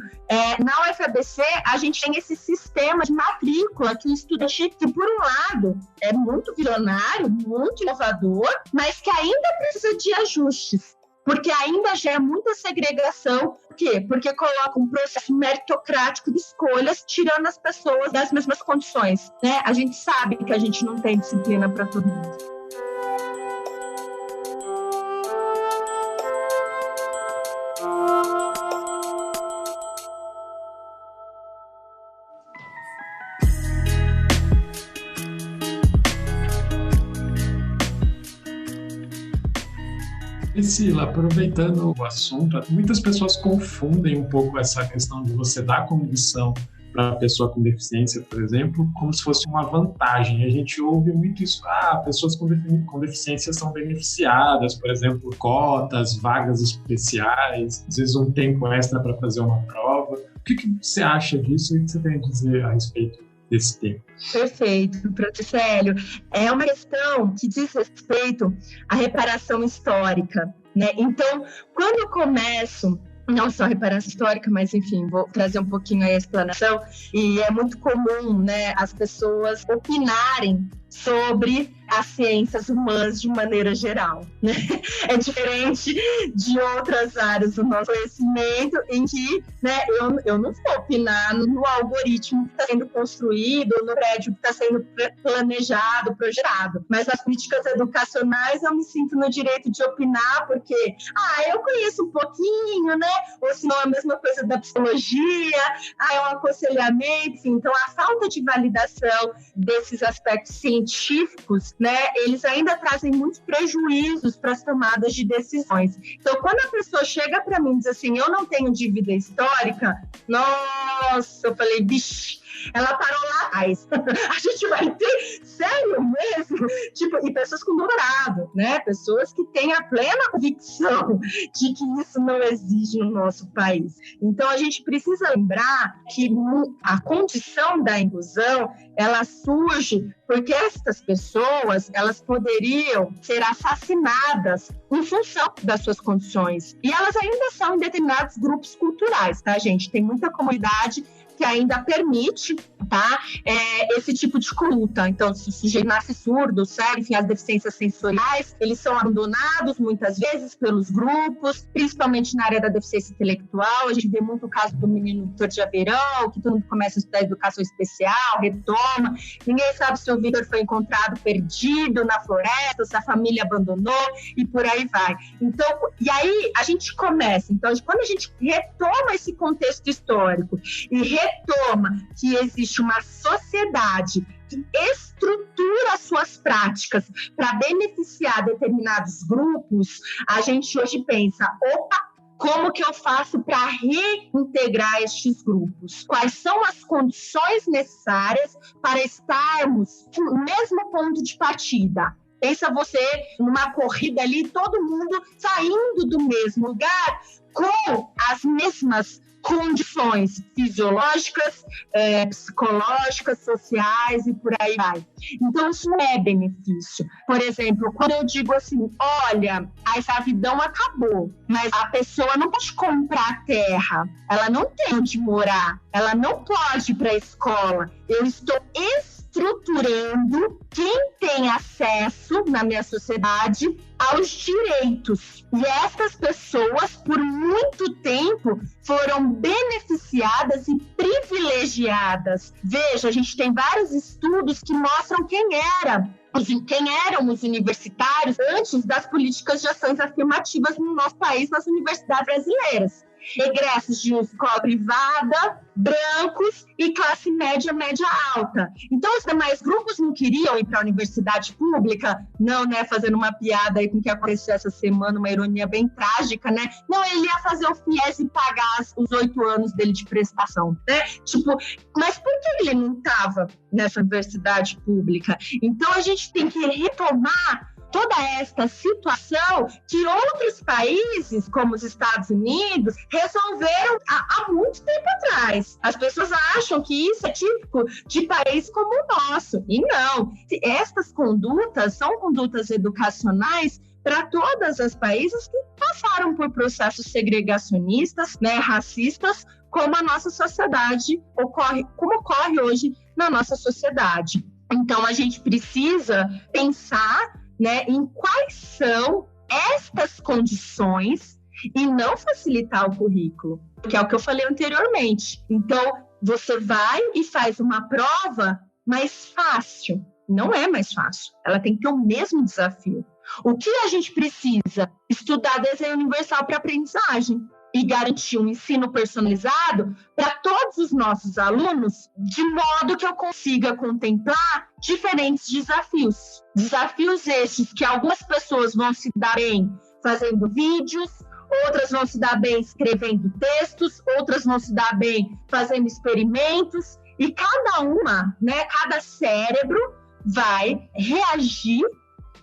na UFABC, a gente tem esse sistema de matrícula que o estudante, que por um lado é muito visionário, muito inovador, mas que ainda precisa de ajustes, porque ainda gera muita segregação. Por quê? Porque coloca um processo meritocrático de escolhas, tirando as pessoas das mesmas condições, né? A gente sabe que a gente não tem disciplina para todo mundo. Priscila, aproveitando o assunto, muitas pessoas confundem um pouco essa questão de você dar condição para a pessoa com deficiência, por exemplo, como se fosse uma vantagem. A gente ouve muito isso, pessoas com deficiência são beneficiadas, por exemplo, cotas, vagas especiais, às vezes um tempo extra para fazer uma prova. O que você acha disso e o que você tem a dizer a respeito desse tema? Perfeito, professor Célio. É uma questão que diz respeito à reparação histórica, né? Então, quando eu começo, não só reparação histórica, mas enfim, vou trazer um pouquinho aí a explanação, e é muito comum, né, as pessoas opinarem sobre as ciências humanas de maneira geral, né? É diferente de outras áreas do nosso conhecimento em que, né, eu não vou opinar no algoritmo que está sendo construído, no prédio que está sendo planejado, projetado, mas nas políticas educacionais eu me sinto no direito de opinar porque, eu conheço um pouquinho, né? Ou se não é a mesma coisa da psicologia, é um aconselhamento, enfim. Então a falta de validação desses aspectos científicos, né, eles ainda trazem muitos prejuízos para as tomadas de decisões. Então, quando a pessoa chega para mim e diz assim, eu não tenho dívida histórica, nossa, eu falei, bicho, ela parou lá atrás. A gente vai ter, sério mesmo? Tipo, e pessoas com doutorado, né? Pessoas que têm a plena convicção de que isso não existe no nosso país. Então, a gente precisa lembrar que a condição da inclusão, ela surge porque essas pessoas, elas poderiam ser assassinadas em função das suas condições. E elas ainda são em determinados grupos culturais, tá, gente? Tem muita comunidade que ainda permite, tá, esse tipo de conduta. Então, se o sujeito nasce surdo, cego, enfim, as deficiências sensoriais, eles são abandonados muitas vezes pelos grupos, principalmente na área da deficiência intelectual. A gente vê muito o caso do menino Vitor de Aveirão, que todo mundo começa a estudar educação especial, retoma, ninguém sabe se o Vitor foi encontrado perdido na floresta, se a família abandonou, e por aí vai. Então, e aí a gente começa, então, quando a gente retoma esse contexto histórico e retoma que existe uma sociedade que estrutura suas práticas para beneficiar determinados grupos, a gente hoje pensa, como que eu faço para reintegrar estes grupos? Quais são as condições necessárias para estarmos no mesmo ponto de partida? Pensa você numa corrida ali, todo mundo saindo do mesmo lugar com as mesmas condições fisiológicas, psicológicas, sociais e por aí vai. Então, isso não é benefício. Por exemplo, quando eu digo assim, olha, a escravidão acabou, mas a pessoa não pode comprar terra, ela não tem onde morar, ela não pode ir para a escola. Eu estou estruturando quem tem acesso na minha sociedade aos direitos. E essas pessoas, por muito tempo, foram beneficiadas e privilegiadas. Veja, a gente tem vários estudos que mostram quem eram os universitários antes das políticas de ações afirmativas no nosso país, nas universidades brasileiras. Egressos de escola privada, brancos e classe média, média alta. Então, os demais grupos não queriam ir para a universidade pública, não, né, fazendo uma piada aí com o que aconteceu essa semana, uma ironia bem trágica, né? Não, ele ia fazer o FIES e pagar os 8 anos dele de prestação, né? Tipo, mas por que ele não estava nessa universidade pública? Então, a gente tem que retomar toda esta situação que outros países, como os Estados Unidos, resolveram há muito tempo atrás. As pessoas acham que isso é típico de países como o nosso. E não. Estas condutas são condutas educacionais para todos os países que passaram por processos segregacionistas, né, racistas, como a nossa sociedade como ocorre hoje na nossa sociedade. Então, a gente precisa pensar, né, em quais são estas condições e não facilitar o currículo, que é o que eu falei anteriormente. Então, você vai e faz uma prova mais fácil. Não é mais fácil. Ela tem que ter o mesmo desafio. O que a gente precisa? Estudar desenho universal para aprendizagem e garantir um ensino personalizado para todos os nossos alunos, de modo que eu consiga contemplar diferentes desafios. Desafios estes que algumas pessoas vão se dar bem fazendo vídeos, outras vão se dar bem escrevendo textos, outras vão se dar bem fazendo experimentos, e cada cérebro vai reagir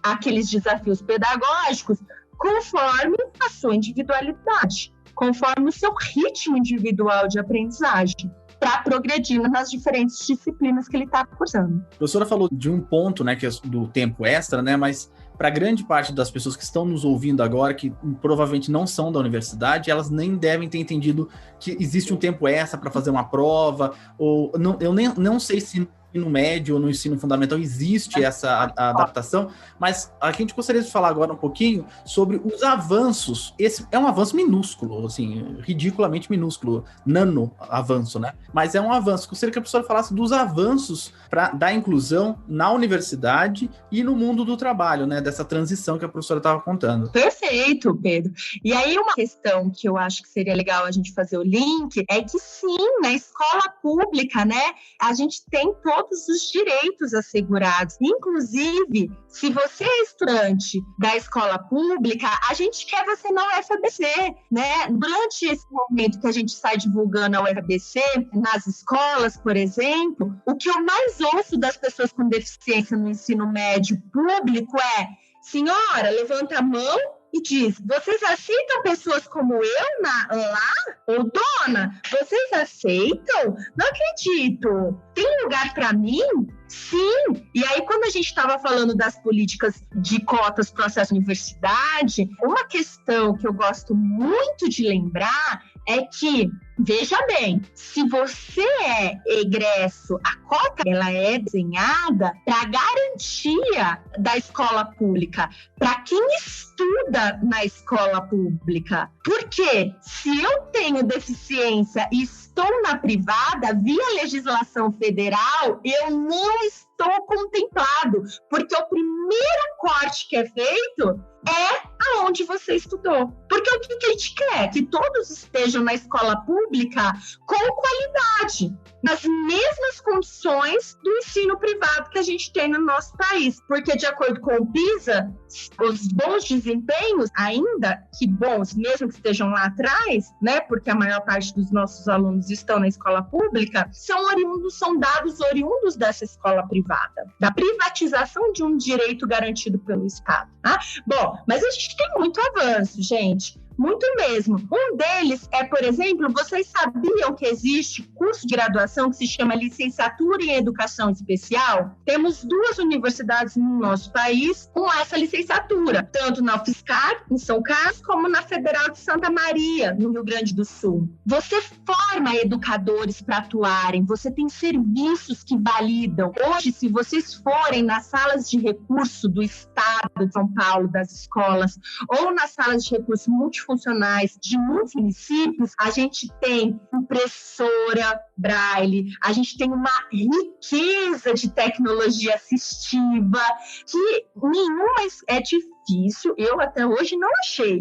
àqueles desafios pedagógicos conforme a sua individualidade, conforme o seu ritmo individual de aprendizagem, para progredir nas diferentes disciplinas que ele está cursando. A professora falou de um ponto, né, que é do tempo extra, né, mas para grande parte das pessoas que estão nos ouvindo agora, que provavelmente não são da universidade, elas nem devem ter entendido que existe um tempo extra para fazer uma prova, ou eu não sei se no ensino médio ou no ensino fundamental existe essa adaptação, mas a gente gostaria de falar agora um pouquinho sobre os avanços. Esse é um avanço minúsculo, assim, ridiculamente minúsculo, nano avanço, né? Mas é um avanço. Gostaria que a professora falasse dos avanços da inclusão na universidade e no mundo do trabalho, né? Dessa transição que a professora estava contando. Perfeito, Pedro. E aí uma questão que eu acho que seria legal a gente fazer o link é que sim, na escola pública, né, a gente tem todos os direitos assegurados. Inclusive, se você é estudante da escola pública, a gente quer você na UFABC, né? Durante esse momento que a gente sai divulgando a UFABC, nas escolas, por exemplo, o que eu mais ouço das pessoas com deficiência no ensino médio público é: senhora, levanta a mão e diz: vocês aceitam pessoas como eu lá? Ou dona, vocês aceitam? Não acredito. Tem lugar para mim? Sim. E aí, quando a gente estava falando das políticas de cotas para o acesso à universidade, uma questão que eu gosto muito de lembrar é que, veja bem, se você é egresso, a cota ela é desenhada para garantia da escola pública, para quem estuda na escola pública. Porque se eu tenho deficiência e estou na privada, via legislação federal, eu não estou contemplado, porque o primeiro corte que é feito é aonde você estudou. Porque o que a gente quer? Que todos estejam na escola pública com qualidade, nas mesmas condições do ensino privado que a gente tem no nosso país. Porque, de acordo com o PISA, os bons desempenhos, ainda que bons, mesmo que estejam lá atrás, né, porque a maior parte dos nossos alunos estão na escola pública, são dados oriundos dessa escola privada, da privatização de um direito garantido pelo Estado. Tá? Bom, mas a gente tem muito avanço, gente. muito mesmo. Um deles é, por exemplo, vocês sabiam que existe curso de graduação que se chama Licenciatura em Educação Especial? Temos 2 universidades no nosso país com essa licenciatura, tanto na UFSCar, em São Carlos, como na Federal de Santa Maria, no Rio Grande do Sul. Você forma educadores para atuarem, você tem serviços que validam. Hoje, se vocês forem nas salas de recurso do Estado de São Paulo, das escolas, ou nas salas de recurso multifuncionais de muitos municípios, a gente tem impressora Braille, a gente tem uma riqueza de tecnologia assistiva, que nenhuma é difícil, eu até hoje não achei.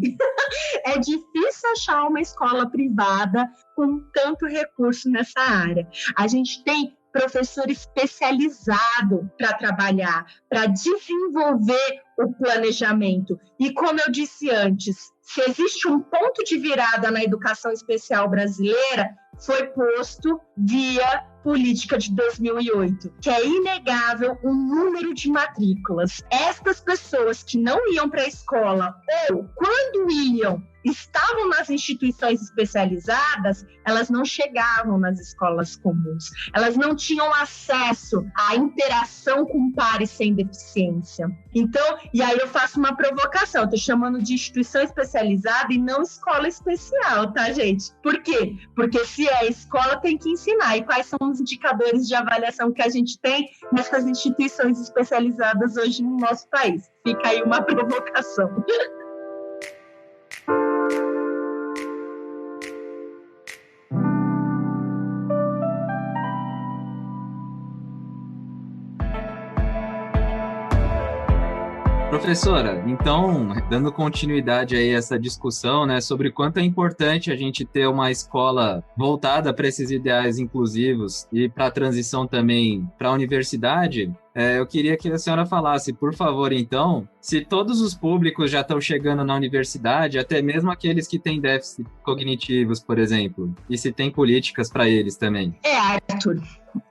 É difícil achar uma escola privada com tanto recurso nessa área. A gente tem professor especializado para trabalhar, para desenvolver o planejamento. E como eu disse antes, se existe um ponto de virada na educação especial brasileira, foi posto via política de 2008, que é inegável o número de matrículas. Estas pessoas que não iam para a escola ou, quando iam, estavam nas instituições especializadas, elas não chegavam nas escolas comuns. Elas não tinham acesso à interação com pares sem deficiência. Então, e aí eu faço uma provocação, eu estou chamando de instituição especializada e não escola especial, tá, gente? Por quê? Porque se é escola, tem que ensinar. E quais são os indicadores de avaliação que a gente tem nessas instituições especializadas hoje no nosso país? Fica aí uma provocação. Professora, então, dando continuidade aí a essa discussão, né, sobre quanto é importante a gente ter uma escola voltada para esses ideais inclusivos e para a transição também para a universidade, eu queria que a senhora falasse, por favor, então, se todos os públicos já estão chegando na universidade, até mesmo aqueles que têm déficits cognitivos, por exemplo, e se tem políticas para eles também. Arthur,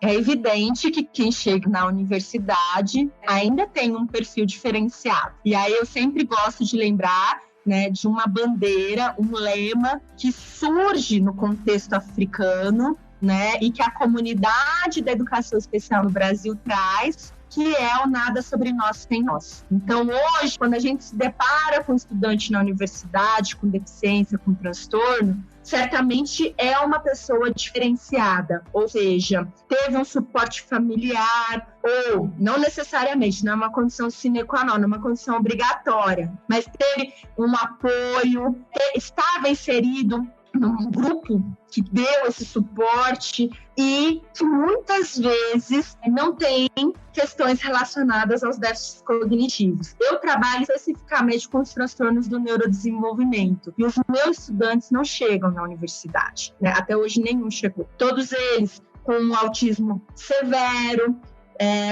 é evidente que quem chega na universidade ainda tem um perfil diferenciado. E aí eu sempre gosto de lembrar, né, de uma bandeira, um lema que surge no contexto africano, né, e que a comunidade da educação especial no Brasil traz, que é o nada sobre nós sem nós. Então, hoje, quando a gente se depara com um estudante na universidade, com deficiência, com transtorno, certamente é uma pessoa diferenciada, ou seja, teve um suporte familiar, ou não necessariamente, não é uma condição sine qua non, é uma condição obrigatória, mas teve um apoio, estava inserido num grupo que deu esse suporte e que muitas vezes não tem questões relacionadas aos déficits cognitivos. Eu trabalho especificamente com os transtornos do neurodesenvolvimento e os meus estudantes não chegam na universidade, né? Até hoje nenhum chegou. Todos eles com um autismo severo,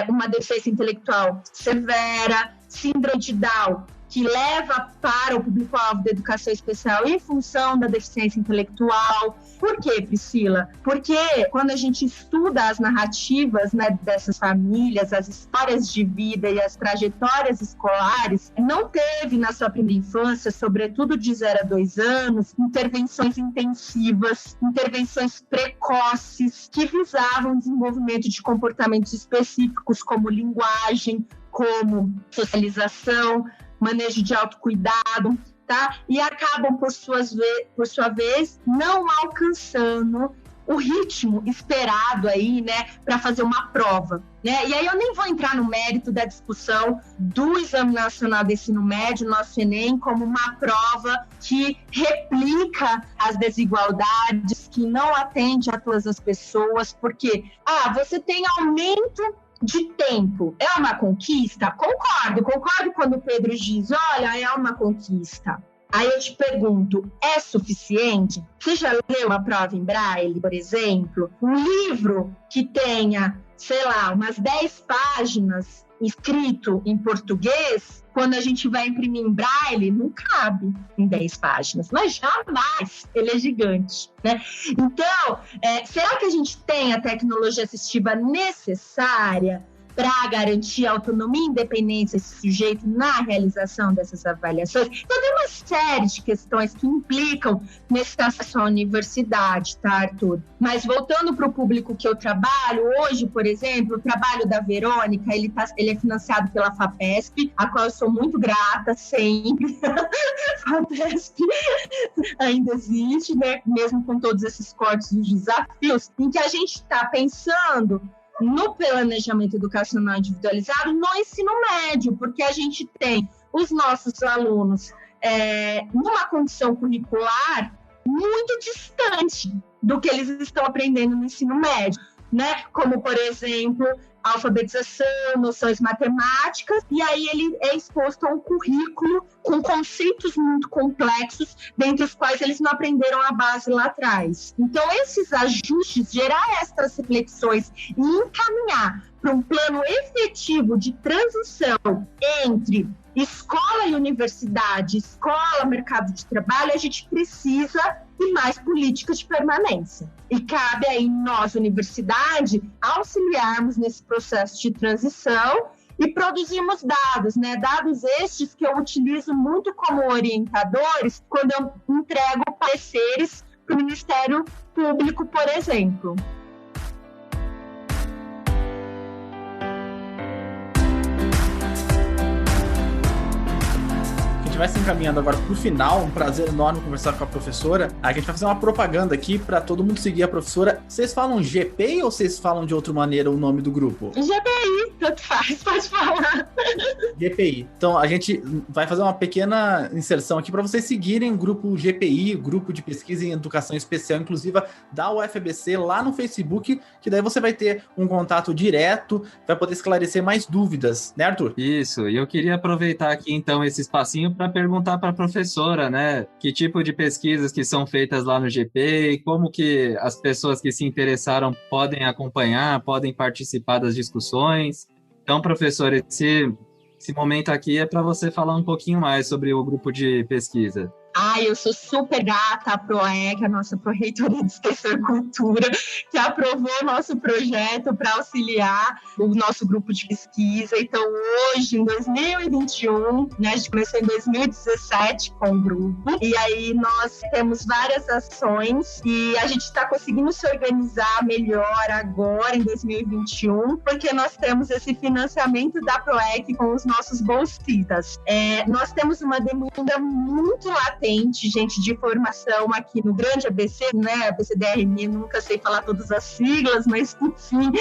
uma deficiência intelectual severa, síndrome de Down, que leva para o público-alvo da educação especial em função da deficiência intelectual. Por quê, Priscila? Porque quando a gente estuda as narrativas, né, dessas famílias, as histórias de vida e as trajetórias escolares, não teve na sua primeira infância, sobretudo de 0 a 2 anos, intervenções intensivas, intervenções precoces que visavam o desenvolvimento de comportamentos específicos como linguagem, como socialização, manejo de autocuidado, tá? E acabam, por sua vez, não alcançando o ritmo esperado aí, né, para fazer uma prova, né? E aí eu nem vou entrar no mérito da discussão do Exame Nacional de Ensino Médio, nosso Enem, como uma prova que replica as desigualdades, que não atende a todas as pessoas, porque, você tem aumento de tempo. É uma conquista? Concordo quando o Pedro diz, olha, é uma conquista. Aí eu te pergunto, é suficiente? Você já leu uma prova em Braille, por exemplo? Um livro que tenha, sei lá, umas 10 páginas escrito em português, quando a gente vai imprimir em Braille, não cabe em 10 páginas, mas jamais, ele é gigante, né? Então, será que a gente tem a tecnologia assistiva necessária? para garantir a autonomia e independência desse sujeito na realização dessas avaliações. Então, tem uma série de questões que implicam nesse acesso à universidade, tá, Arthur? Mas voltando para o público que eu trabalho, hoje, por exemplo, o trabalho da Verônica, ele é financiado pela FAPESP, a qual eu sou muito grata, sempre. FAPESP ainda existe, né? Mesmo com todos esses cortes e os desafios, em que a gente está pensando no planejamento educacional individualizado no ensino médio, porque a gente tem os nossos alunos numa condição curricular muito distante do que eles estão aprendendo no ensino médio, né? Como, por exemplo, alfabetização, noções matemáticas, e aí ele é exposto a um currículo com conceitos muito complexos, dentre os quais eles não aprenderam a base lá atrás. Então, esses ajustes, gerar essas reflexões e encaminhar para um plano efetivo de transição entre escola e universidade, escola, mercado de trabalho, a gente precisa de mais políticas de permanência. E cabe aí nós, universidade, auxiliarmos nesse processo de transição e produzirmos dados, né? Dados estes que eu utilizo muito como orientadores quando eu entrego pareceres para o Ministério Público, por exemplo. A gente vai se encaminhando agora pro final, um prazer enorme conversar com a professora. A gente vai fazer uma propaganda aqui para todo mundo seguir a professora. Vocês falam GPI ou vocês falam de outra maneira o nome do grupo? GPI, tanto faz, pode falar. GPI. Então a gente vai fazer uma pequena inserção aqui para vocês seguirem o grupo GPI, Grupo de Pesquisa em Educação Especial Inclusiva da UFABC, lá no Facebook, que daí você vai ter um contato direto, vai poder esclarecer mais dúvidas, né, Arthur? Isso, e eu queria aproveitar aqui então esse espacinho para perguntar para a professora, né, que tipo de pesquisas que são feitas lá no GP e como que as pessoas que se interessaram podem acompanhar, podem participar das discussões. Então, professora, esse momento aqui é para você falar um pouquinho mais sobre o grupo de pesquisa. Eu sou super grata à PROEC, a nossa Pró-Reitoria de Extensão e Cultura, que aprovou o nosso projeto para auxiliar o nosso grupo de pesquisa. Então, hoje, em 2021, né, a gente começou em 2017 com o grupo, e aí nós temos várias ações e a gente está conseguindo se organizar melhor agora, em 2021, porque nós temos esse financiamento da PROEC com os nossos bolsistas. Nós temos uma demanda muito latente, gente, de formação aqui no grande ABC, né, ABCDRM, nunca sei falar todas as siglas, mas enfim,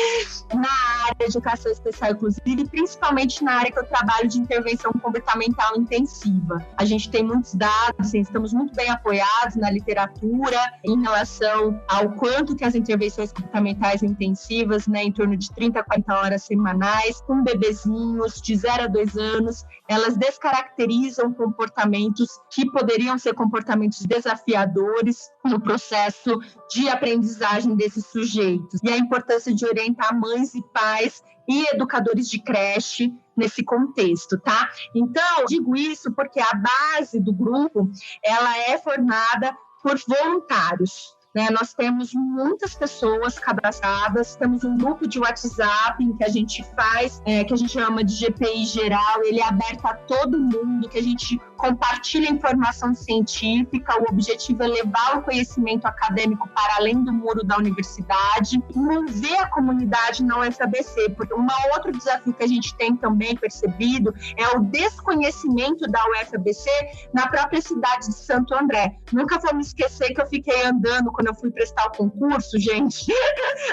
na área de educação especial inclusive, e principalmente na área que eu trabalho de intervenção comportamental intensiva. A gente tem muitos dados, assim, estamos muito bem apoiados na literatura em relação ao quanto que as intervenções comportamentais intensivas, né, em torno de 30 a 40 horas semanais, com bebezinhos de 0 a 2 anos, elas descaracterizam comportamentos que poderiam ser comportamentos desafiadores no processo de aprendizagem desses sujeitos. E a importância de orientar mães e pais e educadores de creche nesse contexto, tá? Então, digo isso porque a base do grupo, ela é formada por voluntários, né? Nós temos muitas pessoas cadastradas, temos um grupo de WhatsApp em que a gente faz, que a gente chama de GPI geral, ele é aberto a todo mundo, que a gente compartilha informação científica, o objetivo é levar o conhecimento acadêmico para além do muro da universidade, mover a comunidade na UFABC, porque um outro desafio que a gente tem também percebido é o desconhecimento da UFABC na própria cidade de Santo André. Nunca vou me esquecer que eu fiquei andando quando eu fui prestar o concurso, gente,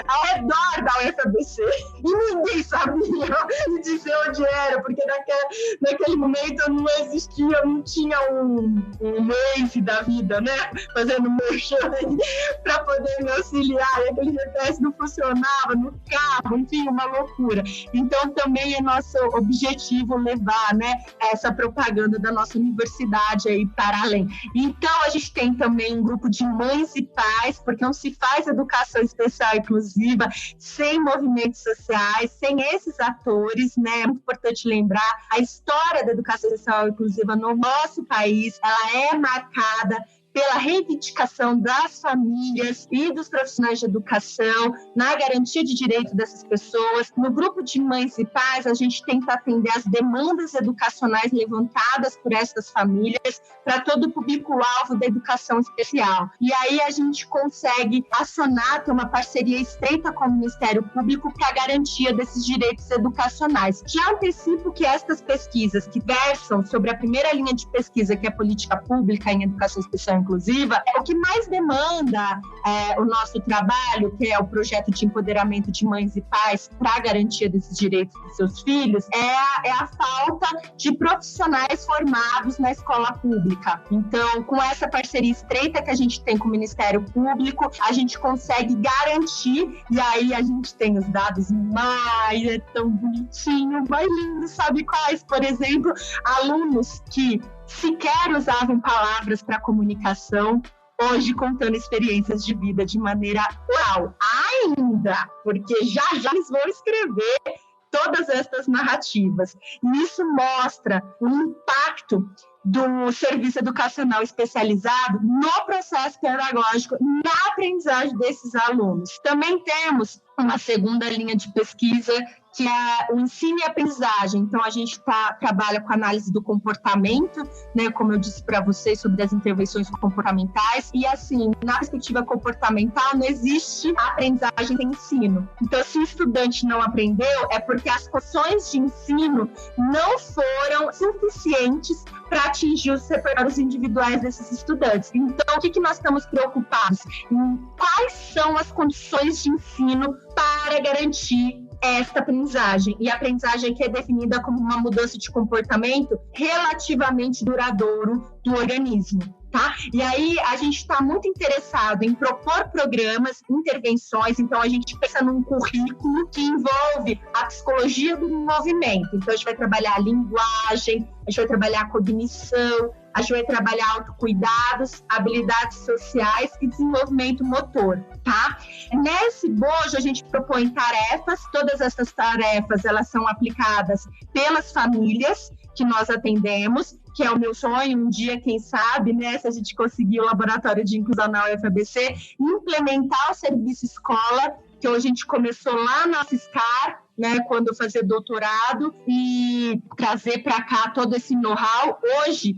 ao redor da UFABC, e ninguém sabia me dizer onde era, porque naquele momento não existia, não tinha um Waze da vida, né, fazendo merchan para poder me auxiliar, e aquele GPS não funcionava no carro, enfim, uma loucura. Então, também é nosso objetivo levar, né, essa propaganda da nossa universidade aí para além. Então, a gente tem também um grupo de mães e pais, porque não se faz educação especial inclusiva sem movimentos sociais, sem esses atores, né? É muito importante lembrar a história da educação especial inclusiva no nosso país, ela é marcada pela reivindicação das famílias e dos profissionais de educação, na garantia de direito dessas pessoas. No grupo de mães e pais, a gente tenta atender as demandas educacionais levantadas por essas famílias para todo o público-alvo da educação especial. E aí a gente consegue acionar, ter uma parceria estreita com o Ministério Público para a garantia desses direitos educacionais. Já antecipo que estas pesquisas que versam sobre a primeira linha de pesquisa, que é política pública em educação especial inclusiva, o que mais demanda o nosso trabalho, que é o projeto de empoderamento de mães e pais para a garantia desses direitos dos seus filhos, é a falta de profissionais formados na escola pública. Então, com essa parceria estreita que a gente tem com o Ministério Público, a gente consegue garantir, e aí a gente tem os dados mais, é tão bonitinho, mais lindo, sabe quais? Por exemplo, alunos que sequer usavam palavras para comunicação, hoje contando experiências de vida de maneira oral. Ainda, porque já eles vão escrever todas essas narrativas. E isso mostra o impacto do serviço educacional especializado no processo pedagógico, na aprendizagem desses alunos. Também temos uma segunda linha de pesquisa, que é o ensino e aprendizagem. Então, a gente trabalha com análise do comportamento, né, como eu disse para vocês, sobre as intervenções comportamentais. E, assim, na perspectiva comportamental, não existe aprendizagem sem ensino. Então, se o estudante não aprendeu, é porque as condições de ensino não foram suficientes para atingir os repertórios individuais desses estudantes. Então, o que nós estamos preocupados? Em quais são as condições de ensino para garantir esta aprendizagem, e a aprendizagem que é definida como uma mudança de comportamento relativamente duradouro do organismo, tá? E aí a gente está muito interessado em propor programas, intervenções. Então a gente pensa num currículo que envolve a psicologia do movimento. Então a gente vai trabalhar a linguagem, a gente vai trabalhar a cognição, a gente vai trabalhar autocuidados, habilidades sociais e desenvolvimento motor, tá? Nesse bojo, a gente propõe tarefas. Todas essas tarefas, elas são aplicadas pelas famílias que nós atendemos, que é o meu sonho, um dia, quem sabe, né, se a gente conseguir o laboratório de inclusão na UFABC, implementar o serviço escola, que hoje a gente começou lá na UFSCar, né, quando eu fazia doutorado, e trazer para cá todo esse know-how. Hoje,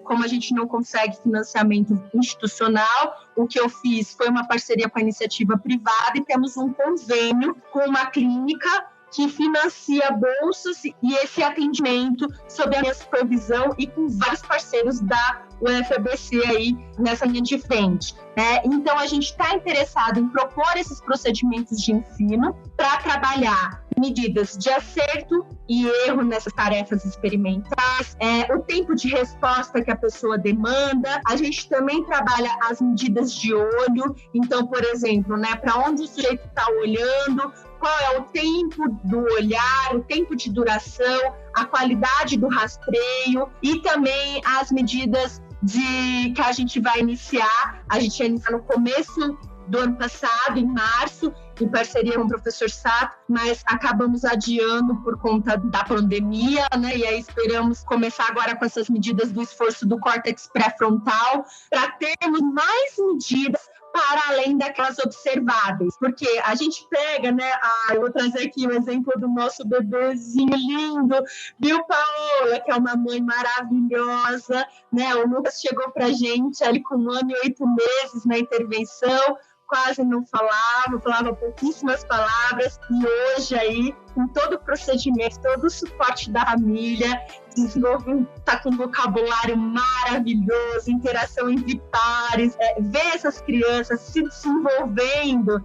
como a gente não consegue financiamento institucional, o que eu fiz foi uma parceria com a iniciativa privada e temos um convênio com uma clínica que financia bolsas e esse atendimento sob a minha supervisão e com vários parceiros da UFABC aí nessa linha de frente, né? Então, a gente está interessado em propor esses procedimentos de ensino para trabalhar medidas de acerto e erro nessas tarefas experimentais, o tempo de resposta que a pessoa demanda. A gente também trabalha as medidas de olho. Então, por exemplo, né, para onde o sujeito está olhando, qual é o tempo do olhar, o tempo de duração, a qualidade do rastreio e também as medidas que a gente vai iniciar. A gente ia iniciar no começo do ano passado, em março, em parceria com o professor Sato, mas acabamos adiando por conta da pandemia, né? E aí esperamos começar agora com essas medidas do esforço do córtex pré-frontal, para termos mais medidas para além daquelas observáveis. Porque a gente pega, né? Eu vou trazer aqui o exemplo do nosso bebezinho lindo, viu, Paola, que é uma mãe maravilhosa, né? O Lucas chegou pra gente ali com 1 ano e 8 meses na intervenção, quase não falava pouquíssimas palavras, e hoje aí, com todo o procedimento, todo o suporte da família, está com um vocabulário maravilhoso, interação entre pares, ver essas crianças se desenvolvendo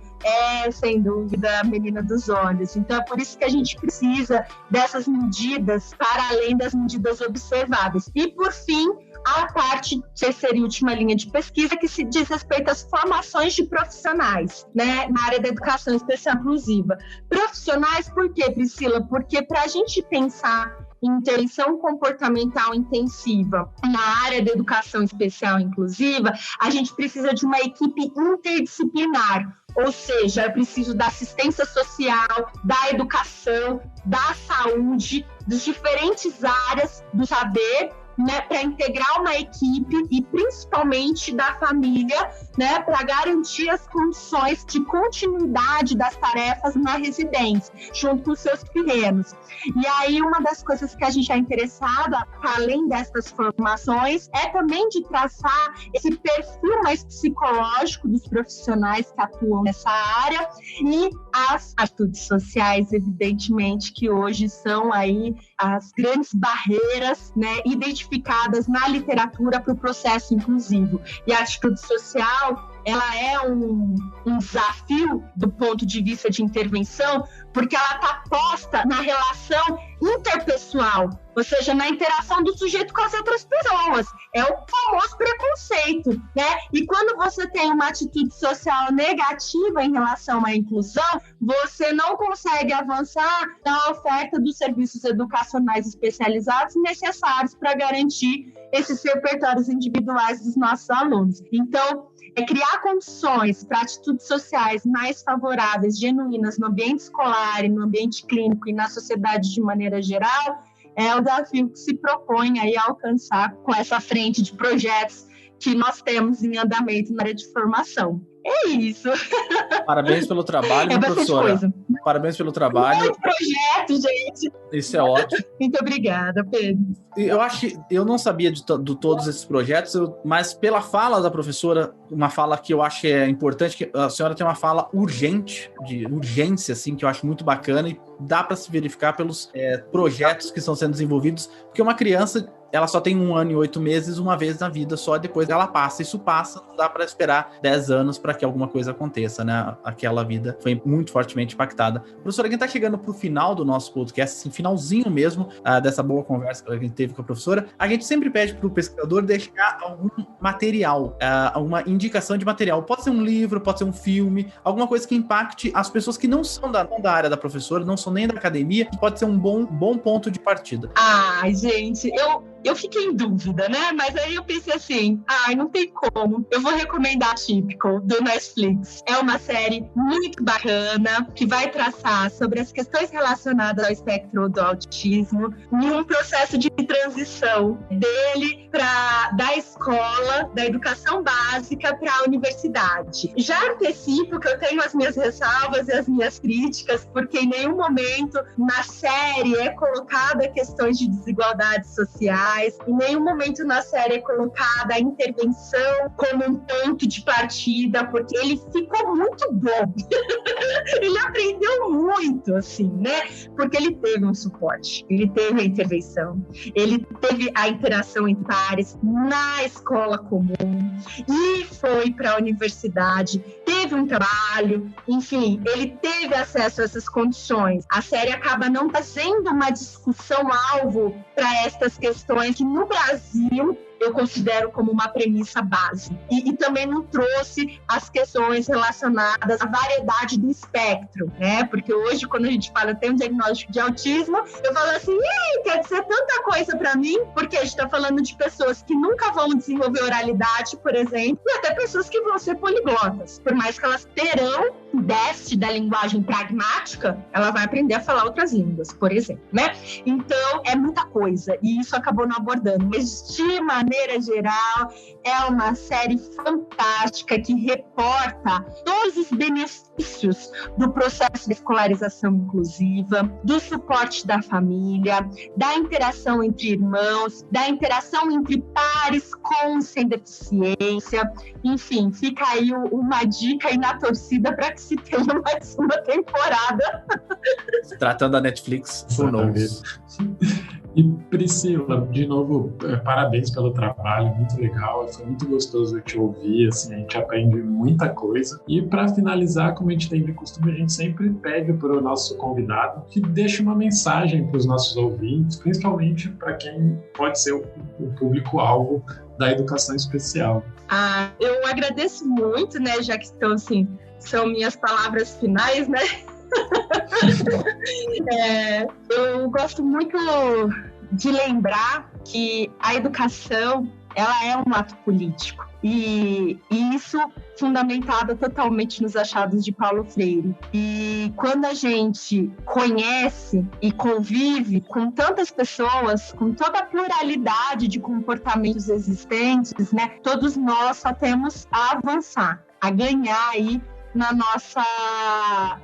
sem dúvida, a menina dos olhos. Então, é por isso que a gente precisa dessas medidas para além das medidas observáveis. E, por fim, a parte, terceira e última linha de pesquisa, que se diz respeito às formações de profissionais, né, na área da educação especial inclusiva. Profissionais, por quê, Priscila? Porque para a gente pensar em intervenção comportamental intensiva na área da educação especial inclusiva, a gente precisa de uma equipe interdisciplinar, ou seja, é preciso da assistência social, da educação, da saúde, das diferentes áreas do saber, né, para integrar uma equipe e principalmente da família, né, para garantir as condições de continuidade das tarefas na residência, junto com os seus pequenos. E aí, uma das coisas que a gente é interessada, além dessas formações, é também de traçar esse perfil mais psicológico dos profissionais que atuam nessa área e as atitudes sociais, evidentemente, que hoje são aí as grandes barreiras, né, identificadas na literatura para o processo inclusivo. E a atitude social, ela é um desafio do ponto de vista de intervenção, porque ela está posta na relação interpessoal, ou seja, na interação do sujeito com as outras pessoas. É o famoso preconceito, né? E quando você tem uma atitude social negativa em relação à inclusão, você não consegue avançar na oferta dos serviços educacionais especializados necessários para garantir esses repertórios individuais dos nossos alunos. Então, criar condições para atitudes sociais mais favoráveis, genuínas no ambiente escolar, no ambiente clínico e na sociedade de maneira geral, é o desafio que se propõe aí a alcançar com essa frente de projetos que nós temos em andamento na área de formação. É isso. Parabéns pelo trabalho, professora. Coisa. Parabéns pelo trabalho. Muito projeto, gente. Isso é ótimo. Muito obrigada, Pedro. Eu não sabia de todos esses projetos, mas pela fala da professora, uma fala que eu acho é importante, que a senhora tem uma fala urgente, de urgência, assim, que eu acho muito bacana e dá para se verificar pelos projetos que estão sendo desenvolvidos, porque uma criança, ela só tem 1 ano e 8 meses uma vez na vida só, depois ela passa. Isso passa, não dá para esperar 10 anos para que alguma coisa aconteça, né? Aquela vida foi muito fortemente impactada. Professora, a gente está chegando para o final do nosso podcast, assim, finalzinho mesmo dessa boa conversa que a gente teve com a professora. A gente sempre pede para o pesquisador deixar algum material, alguma indicação de material. Pode ser um livro, pode ser um filme, alguma coisa que impacte as pessoas que não são da área da professora, não são nem da academia, que pode ser um bom ponto de partida. Ai, gente, eu fiquei em dúvida, né? Mas aí eu pensei assim, não tem como. Eu vou recomendar Atypical, do Netflix. É uma série muito bacana, que vai traçar sobre as questões relacionadas ao espectro do autismo em um processo de transição dele da escola, da educação básica para a universidade. Já antecipo que eu tenho as minhas ressalvas e as minhas críticas, porque em nenhum momento na série é colocada questões de desigualdades sociais, em nenhum momento na série é colocada a intervenção como um ponto de partida, porque ele ficou muito bom. Ele aprendeu muito, assim, né? Porque ele teve um suporte, ele teve a intervenção, ele teve a interação entre pares na escola comum e foi para a universidade, teve um trabalho, enfim, ele teve acesso a essas condições. A série acaba não trazendo uma discussão-alvo para estas questões que no Brasil eu considero como uma premissa base. E também não trouxe as questões relacionadas à variedade do espectro, né? Porque hoje, quando a gente fala, tem um diagnóstico de autismo, eu falo assim, quer dizer tanta coisa para mim, porque a gente está falando de pessoas que nunca vão desenvolver oralidade, por exemplo, e até pessoas que vão ser poliglotas. Por mais que elas terão déficit da linguagem pragmática, ela vai aprender a falar outras línguas, por exemplo, né? Então, é muita coisa, e isso acabou não abordando. Mas, de maneira geral, é uma série fantástica que reporta todos os benefícios do processo de escolarização inclusiva, do suporte da família, da interação entre irmãos, da interação entre pares com e sem deficiência. Enfim, fica aí uma dica aí na torcida para que se tenha mais uma temporada. Tratando da Netflix, who knows? E Priscila, de novo, parabéns pelo trabalho, muito legal, foi muito gostoso te ouvir, assim, a gente aprende muita coisa. E para finalizar, como a gente tem de costume, a gente sempre pede para o nosso convidado que deixe uma mensagem para os nossos ouvintes, principalmente para quem pode ser o público-alvo da educação especial. Eu agradeço muito, né, já que estão, assim, são minhas palavras finais, né? Eu gosto muito de lembrar que a educação ela é um ato político. E isso fundamentado totalmente nos achados de Paulo Freire. E quando a gente conhece e convive com tantas pessoas, com toda a pluralidade de comportamentos existentes, né, todos nós só temos a avançar, a ganhar aí na nossa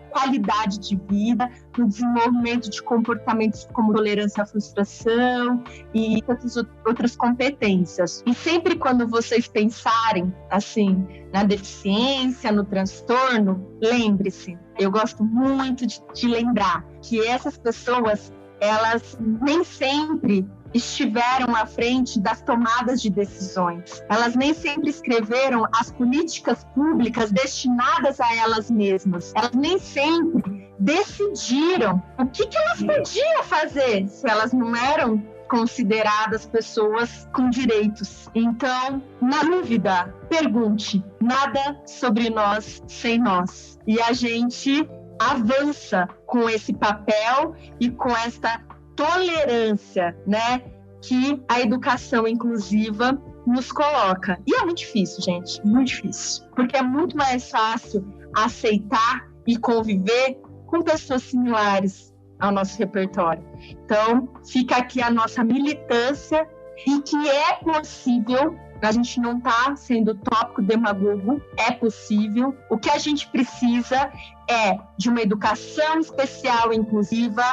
qualidade de vida, no desenvolvimento de comportamentos como tolerância à frustração e tantas outras competências. E sempre quando vocês pensarem assim na deficiência, no transtorno, lembre-se, eu gosto muito de lembrar que essas pessoas, elas nem sempre estiveram à frente das tomadas de decisões. Elas nem sempre escreveram as políticas públicas destinadas a elas mesmas. Elas nem sempre decidiram o que elas podiam fazer se elas não eram consideradas pessoas com direitos. Então, na dúvida, pergunte: nada sobre nós sem nós. E a gente avança com esse papel e com esta tolerância, né, que a educação inclusiva nos coloca. E é muito difícil, gente, muito difícil, porque é muito mais fácil aceitar e conviver com pessoas similares ao nosso repertório. Então, fica aqui a nossa militância e que é possível. A gente não está sendo tópico demagogo, é possível. O que a gente precisa é de uma educação especial e inclusiva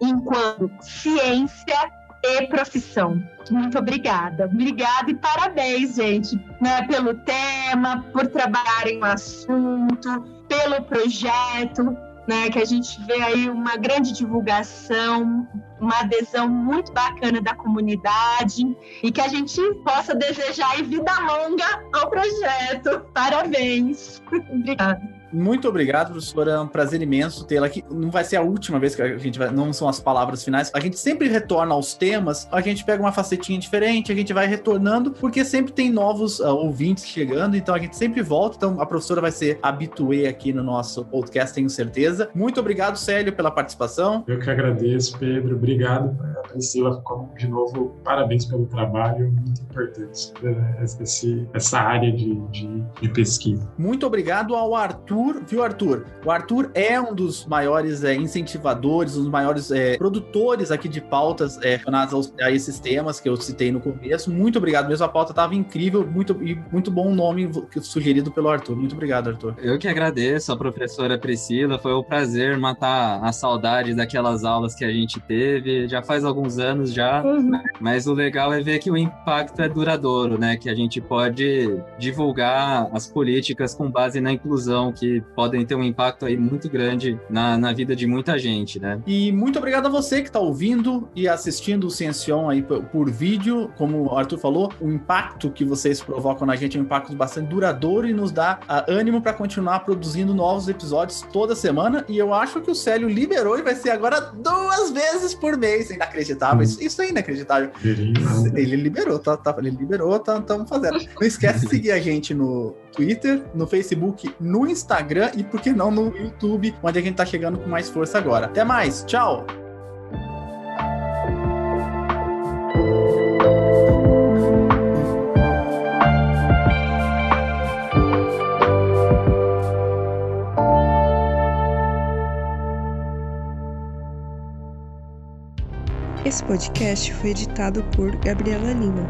enquanto ciência e profissão. Muito obrigada. Obrigada e parabéns, gente, né, pelo tema, por trabalharem no assunto, pelo projeto, né, que a gente vê aí uma grande divulgação, uma adesão muito bacana da comunidade e que a gente possa desejar aí vida longa ao projeto. Parabéns. Obrigada. Muito obrigado, professora. É um prazer imenso tê-la aqui. Não vai ser a última vez que a gente vai... Não são as palavras finais. A gente sempre retorna aos temas. A gente pega uma facetinha diferente, a gente vai retornando, porque sempre tem novos ouvintes chegando, então a gente sempre volta. Então a professora vai ser habituê aqui no nosso podcast, tenho certeza. Muito obrigado, Célio, pela participação. Eu que agradeço, Pedro. Obrigado, Priscila. De novo, parabéns pelo trabalho. Muito importante essa área de pesquisa. Muito obrigado ao Arthur. Viu, Arthur? O Arthur é um dos maiores incentivadores, um dos maiores produtores aqui de pautas relacionadas a esses temas que eu citei no começo. Muito obrigado mesmo, a pauta estava incrível, muito bom o nome sugerido pelo Arthur. Muito obrigado, Arthur. Eu que agradeço a professora Priscila, foi um prazer matar a saudade daquelas aulas que a gente teve, já faz alguns anos já, mas o legal é ver que o impacto é duradouro, né? Que a gente pode divulgar as políticas com base na inclusão, que podem ter um impacto aí muito grande na vida de muita gente, né? E muito obrigado a você que está ouvindo e assistindo o Ciencion aí por vídeo. Como o Arthur falou, o impacto que vocês provocam na gente é um impacto bastante duradouro e nos dá ânimo para continuar produzindo novos episódios toda semana. E eu acho que o Célio liberou e vai ser agora 2 vezes por mês. Inacreditável. Isso é inacreditável. Ele liberou, estamos fazendo. Não esquece de seguir a gente no Twitter, no Facebook, no Instagram e, por que não, no YouTube, onde a gente tá chegando com mais força agora. Até mais, tchau! Esse podcast foi editado por Gabriela Lima.